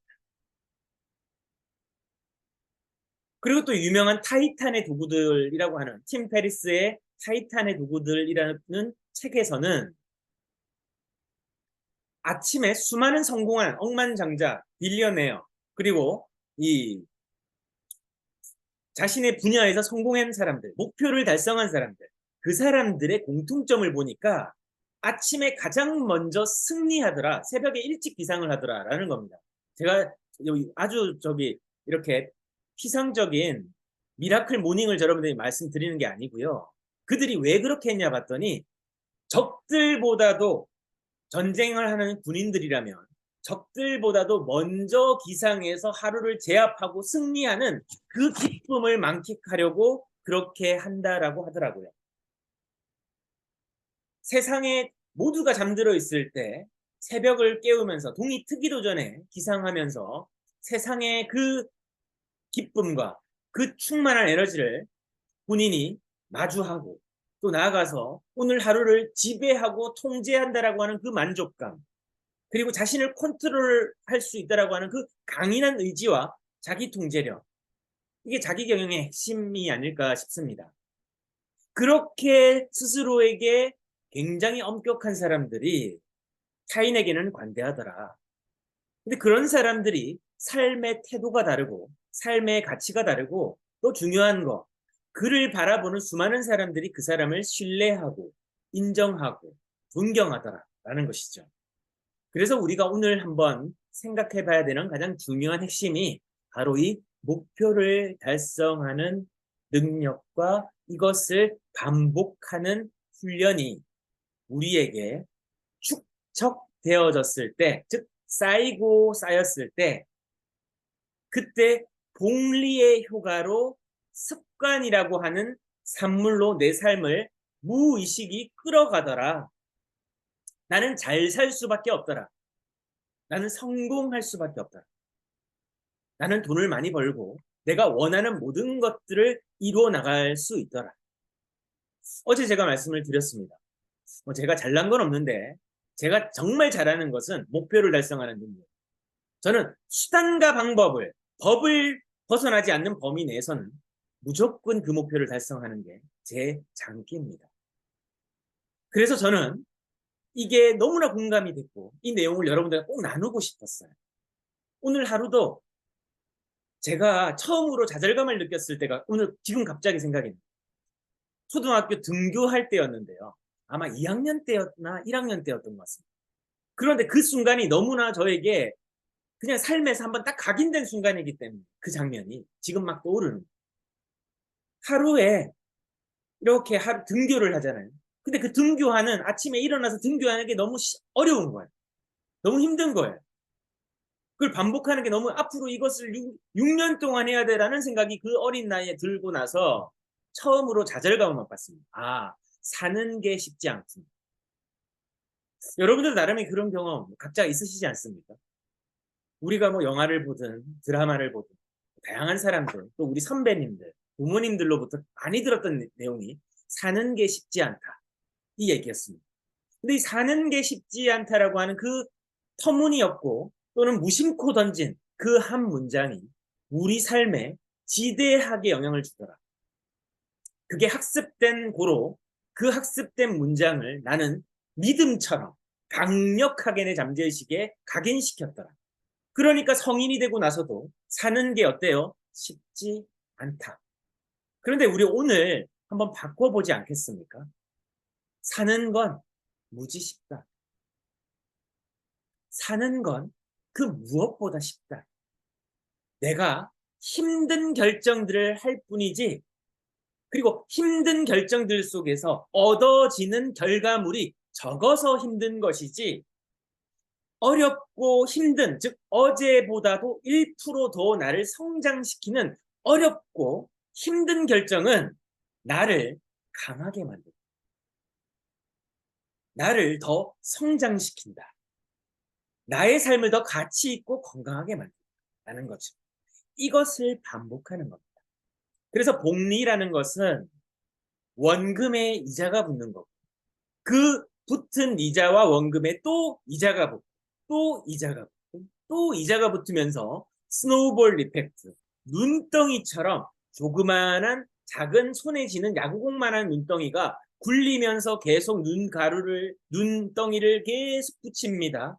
그리고 또 유명한 타이탄의 도구들이라고 하는 팀 페리스의 타이탄의 도구들이라는 책에서는 아침에 수많은 성공한 억만장자, 빌리어네어 그리고 이 자신의 분야에서 성공한 사람들, 목표를 달성한 사람들, 그 사람들의 공통점을 보니까 아침에 가장 먼저 승리하더라, 새벽에 일찍 기상을 하더라라는 겁니다. 제가 아주 이렇게 피상적인 미라클 모닝을 여러분들이 말씀드리는 게 아니고요. 그들이 왜 그렇게 했냐 봤더니 적들보다도 전쟁을 하는 군인들이라면 적들보다도 먼저 기상해서 하루를 제압하고 승리하는 그 기쁨을 만끽하려고 그렇게 한다라고 하더라고요. 세상에 모두가 잠들어 있을 때 새벽을 깨우면서 동이 트기도 전에 기상하면서 세상의 그 기쁨과 그 충만한 에너지를 본인이 마주하고 또 나아가서 오늘 하루를 지배하고 통제한다라고 하는 그 만족감 그리고 자신을 컨트롤할 수 있다라고 하는 그 강인한 의지와 자기 통제력 이게 자기 경영의 핵심이 아닐까 싶습니다. 그렇게 스스로에게 굉장히 엄격한 사람들이 타인에게는 관대하더라. 근데 그런 사람들이 삶의 태도가 다르고 삶의 가치가 다르고 또 중요한 거 그를 바라보는 수많은 사람들이 그 사람을 신뢰하고 인정하고 존경하더라라는 것이죠. 그래서 우리가 오늘 한번 생각해 봐야 되는 가장 중요한 핵심이 바로 이 목표를 달성하는 능력과 이것을 반복하는 훈련이 우리에게 축적되어졌을 때, 즉 쌓이고 쌓였을 때 그때 복리의 효과로 습관이라고 하는 산물로 내 삶을 무의식이 끌어가더라. 나는 잘 살 수밖에 없더라. 나는 성공할 수밖에 없더라. 나는 돈을 많이 벌고 내가 원하는 모든 것들을 이루어 나갈 수 있더라. 어제 제가 말씀을 드렸습니다. 제가 잘난 건 없는데 제가 정말 잘하는 것은 목표를 달성하는 능력. 저는 수단과 방법을, 법을 벗어나지 않는 범위 내에서는 무조건 그 목표를 달성하는 게 제 장기입니다. 그래서 저는 이게 너무나 공감이 됐고 이 내용을 여러분들과 꼭 나누고 싶었어요. 오늘 하루도 제가 처음으로 좌절감을 느꼈을 때가 오늘 지금 갑자기 생각이 나요. 초등학교 등교할 때였는데요. 아마 2학년 때였나 1학년 때였던 것 같습니다. 그런데 그 순간이 너무나 저에게 그냥 삶에서 한번 딱 각인된 순간이기 때문에 그 장면이 지금 막 떠오르는 거예요. 하루에 이렇게 하루 등교를 하잖아요. 근데 그 등교하는 아침에 일어나서 등교하는 게 너무 어려운 거예요. 너무 힘든 거예요. 그걸 반복하는 게 너무 앞으로 이것을 6년 동안 해야 되라는 생각이 그 어린 나이에 들고 나서 처음으로 좌절감을 맛봤습니다. 아, 사는 게 쉽지 않구나. 여러분들 나름의 그런 경험 각자 있으시지 않습니까? 우리가 뭐 영화를 보든 드라마를 보든 다양한 사람들 또 우리 선배님들 부모님들로부터 많이 들었던 내용이 사는 게 쉽지 않다 이 얘기였습니다. 근데 이 사는 게 쉽지 않다라고 하는 그 터무니없고 또는 무심코 던진 그 한 문장이 우리 삶에 지대하게 영향을 주더라. 그게 학습된 고로 그 학습된 문장을 나는 믿음처럼 강력하게 내 잠재의식에 각인시켰더라. 그러니까 성인이 되고 나서도 사는 게 어때요? 쉽지 않다. 그런데 우리 오늘 한번 바꿔보지 않겠습니까? 사는 건 무지 쉽다. 사는 건 그 무엇보다 쉽다. 내가 힘든 결정들을 할 뿐이지, 그리고 힘든 결정들 속에서 얻어지는 결과물이 적어서 힘든 것이지, 어렵고 힘든, 즉 어제보다도 1%더 나를 성장시키는 어렵고 힘든 결정은 나를 강하게 만든다. 나를 더 성장시킨다. 나의 삶을 더 가치 있고 건강하게 만든다는 거죠. 이것을 반복하는 겁니다. 그래서 복리라는 것은 원금에 이자가 붙는 거고 그 붙은 이자와 원금에 또 이자가 붙고 또 이자가 붙고 또 이자가 붙으면서 스노우볼 이펙트, 눈덩이처럼 조그마한 작은 손에 쥐는 야구공만한 눈덩이가 굴리면서 계속 눈덩이를 계속 붙입니다.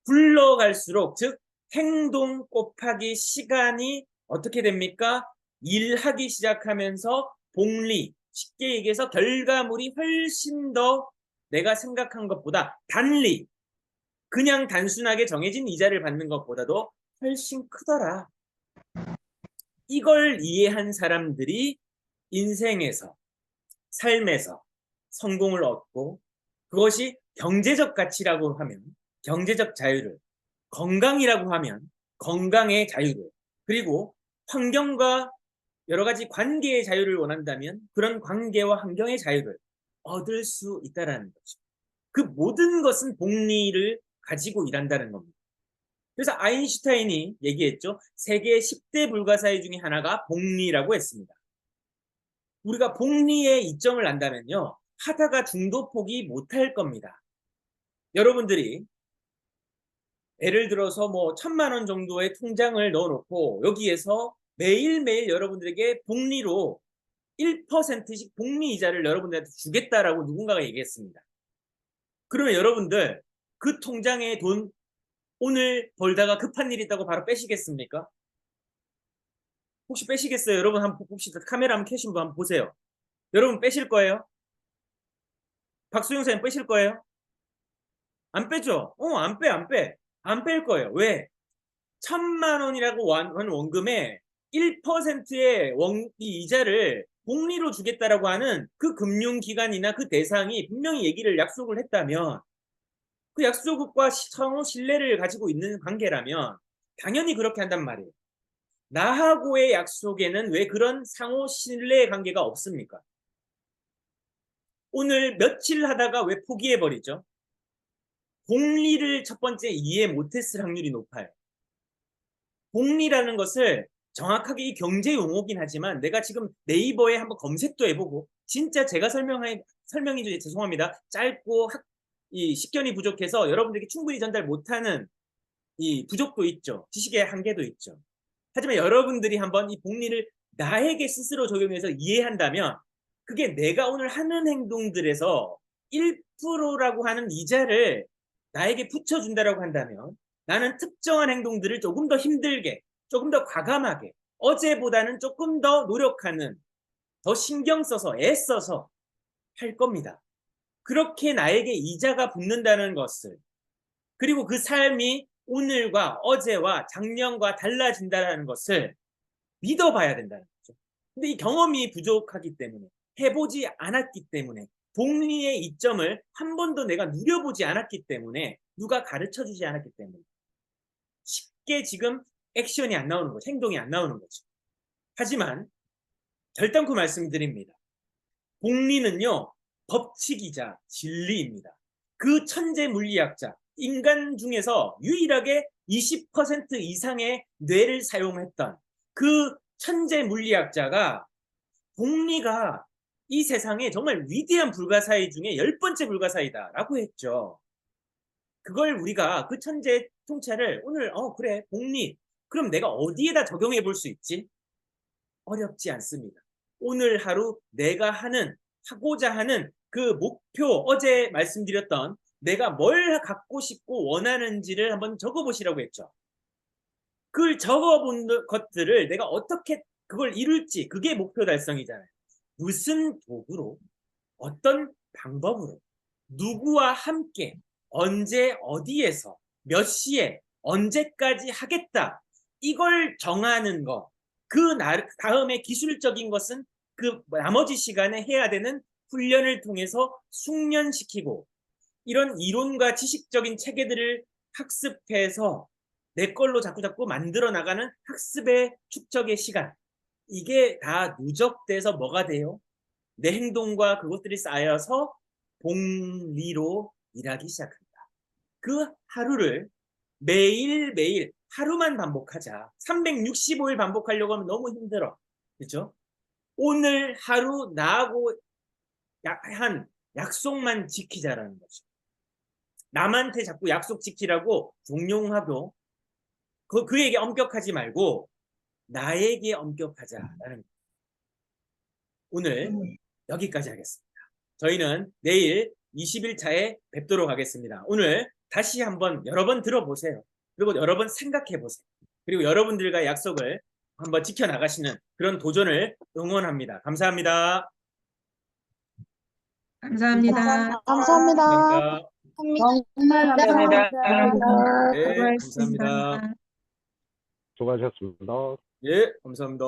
굴러갈수록 즉 행동 곱하기 시간이 어떻게 됩니까? 일하기 시작하면서 복리, 쉽게 얘기해서 결과물이 훨씬 더 내가 생각한 것보다 단리, 그냥 단순하게 정해진 이자를 받는 것보다도 훨씬 크더라. 이걸 이해한 사람들이 인생에서, 삶에서 성공을 얻고 그것이 경제적 가치라고 하면 경제적 자유를, 건강이라고 하면 건강의 자유를, 그리고 환경과 여러 가지 관계의 자유를 원한다면 그런 관계와 환경의 자유를 얻을 수 있다는 거죠. 그 모든 것은 복리를 가지고 일한다는 겁니다. 그래서 아인슈타인이 얘기했죠. 세계 10대 불가사의 중에 하나가 복리라고 했습니다. 우리가 복리의 이점을 안다면요. 하다가 중도 포기 못할 겁니다. 여러분들이 예를 들어서 뭐 1,000만 원 정도의 통장을 넣어놓고 여기에서 매일매일 여러분들에게 복리로 1%씩 복리 이자를 여러분들한테 주겠다라고 누군가가 얘기했습니다. 그러면 여러분들 그 통장에 돈 오늘 벌다가 급한 일 있다고 바로 빼시겠습니까? 혹시 빼시겠어요? 여러분 한번 봅시다. 카메라 한번 켜신 분 한번 보세요. 여러분 빼실 거예요? 박수영 선생님 빼실 거예요? 안 빼죠? 안 빼. 안 뺄 거예요. 왜? 천만 원이라고 한 원금에 1%의 이 이자를 복리로 주겠다라고 하는 그 금융기관이나 그 대상이 분명히 약속을 했다면 그 약속과 상호 신뢰를 가지고 있는 관계라면 당연히 그렇게 한단 말이에요. 나하고의 약속에는 왜 그런 상호 신뢰 관계가 없습니까? 오늘 며칠 하다가 왜 포기해버리죠? 복리를 첫 번째 이해 못했을 확률이 높아요. 복리라는 것을 정확하게 이 경제 용어긴 하지만 내가 지금 네이버에 한번 검색도 해보고 진짜 제가 설명이 죄송합니다. 짧고 이 식견이 부족해서 여러분들에게 충분히 전달 못하는 이 부족도 있죠. 지식의 한계도 있죠. 하지만 여러분들이 한번 이 복리를 나에게 스스로 적용해서 이해한다면 그게 내가 오늘 하는 행동들에서 1%라고 하는 이자를 나에게 붙여준다라고 한다면 나는 특정한 행동들을 조금 더 힘들게, 조금 더 과감하게, 어제보다는 조금 더 노력하는, 더 신경 써서, 애써서 할 겁니다. 그렇게 나에게 이자가 붙는다는 것을, 그리고 그 삶이 오늘과 어제와 작년과 달라진다는 것을 믿어봐야 된다는 거죠. 근데 이 경험이 부족하기 때문에, 해보지 않았기 때문에, 복리의 이점을 한 번도 내가 누려보지 않았기 때문에, 누가 가르쳐주지 않았기 때문에 쉽게 지금 액션이 안 나오는 거죠. 행동이 안 나오는 거죠. 하지만 결단코 말씀드립니다. 복리는요, 법칙이자 진리입니다. 그 천재 물리학자, 인간 중에서 유일하게 20% 이상의 뇌를 사용했던 그 천재 물리학자가 복리가 이 세상에 정말 위대한 불가사의 중에 10번째 불가사의다라고 했죠. 그걸 우리가 그 천재 통찰을 오늘 그래 복리 그럼 내가 어디에다 적용해 볼 수 있지? 어렵지 않습니다. 오늘 하루 내가 하고자 하는 그 목표, 어제 말씀드렸던 내가 뭘 갖고 싶고 원하는지를 한번 적어보시라고 했죠. 그걸 적어본 것들을 내가 어떻게 그걸 이룰지 그게 목표 달성이잖아요. 무슨 도구로, 어떤 방법으로, 누구와 함께, 언제, 어디에서, 몇 시에, 언제까지 하겠다. 이걸 정하는 거. 그 다음에 기술적인 것은 그 나머지 시간에 해야 되는 훈련을 통해서 숙련시키고 이런 이론과 지식적인 체계들을 학습해서 내 걸로 자꾸 만들어 나가는 학습의 축적의 시간. 이게 다 누적돼서 뭐가 돼요? 내 행동과 그것들이 쌓여서 복리로 일하기 시작합니다. 그 하루를 매일매일 하루만 반복하자. 365일 반복하려고 하면 너무 힘들어. 그렇죠? 오늘 하루 나하고 한 약속만 지키자라는 거죠. 남한테 자꾸 약속 지키라고 종용하고 그에게 엄격하지 말고 나에게 엄격하자라는 거예요. 오늘 여기까지 하겠습니다. 저희는 내일 20일차에 뵙도록 하겠습니다. 오늘 다시 한번 여러 번 들어보세요. 그리고 여러 번 생각해 보세요. 그리고 여러분들과 약속을 한번 지켜나가시는 그런 도전을 응원합니다. 감사합니다. 감사합니다. 감사합니다. 감사합니다. 정말 감사합니다. 네, 수고하셨습니다. 감사합니다. 수고하셨습니다. 예, 감사합니다.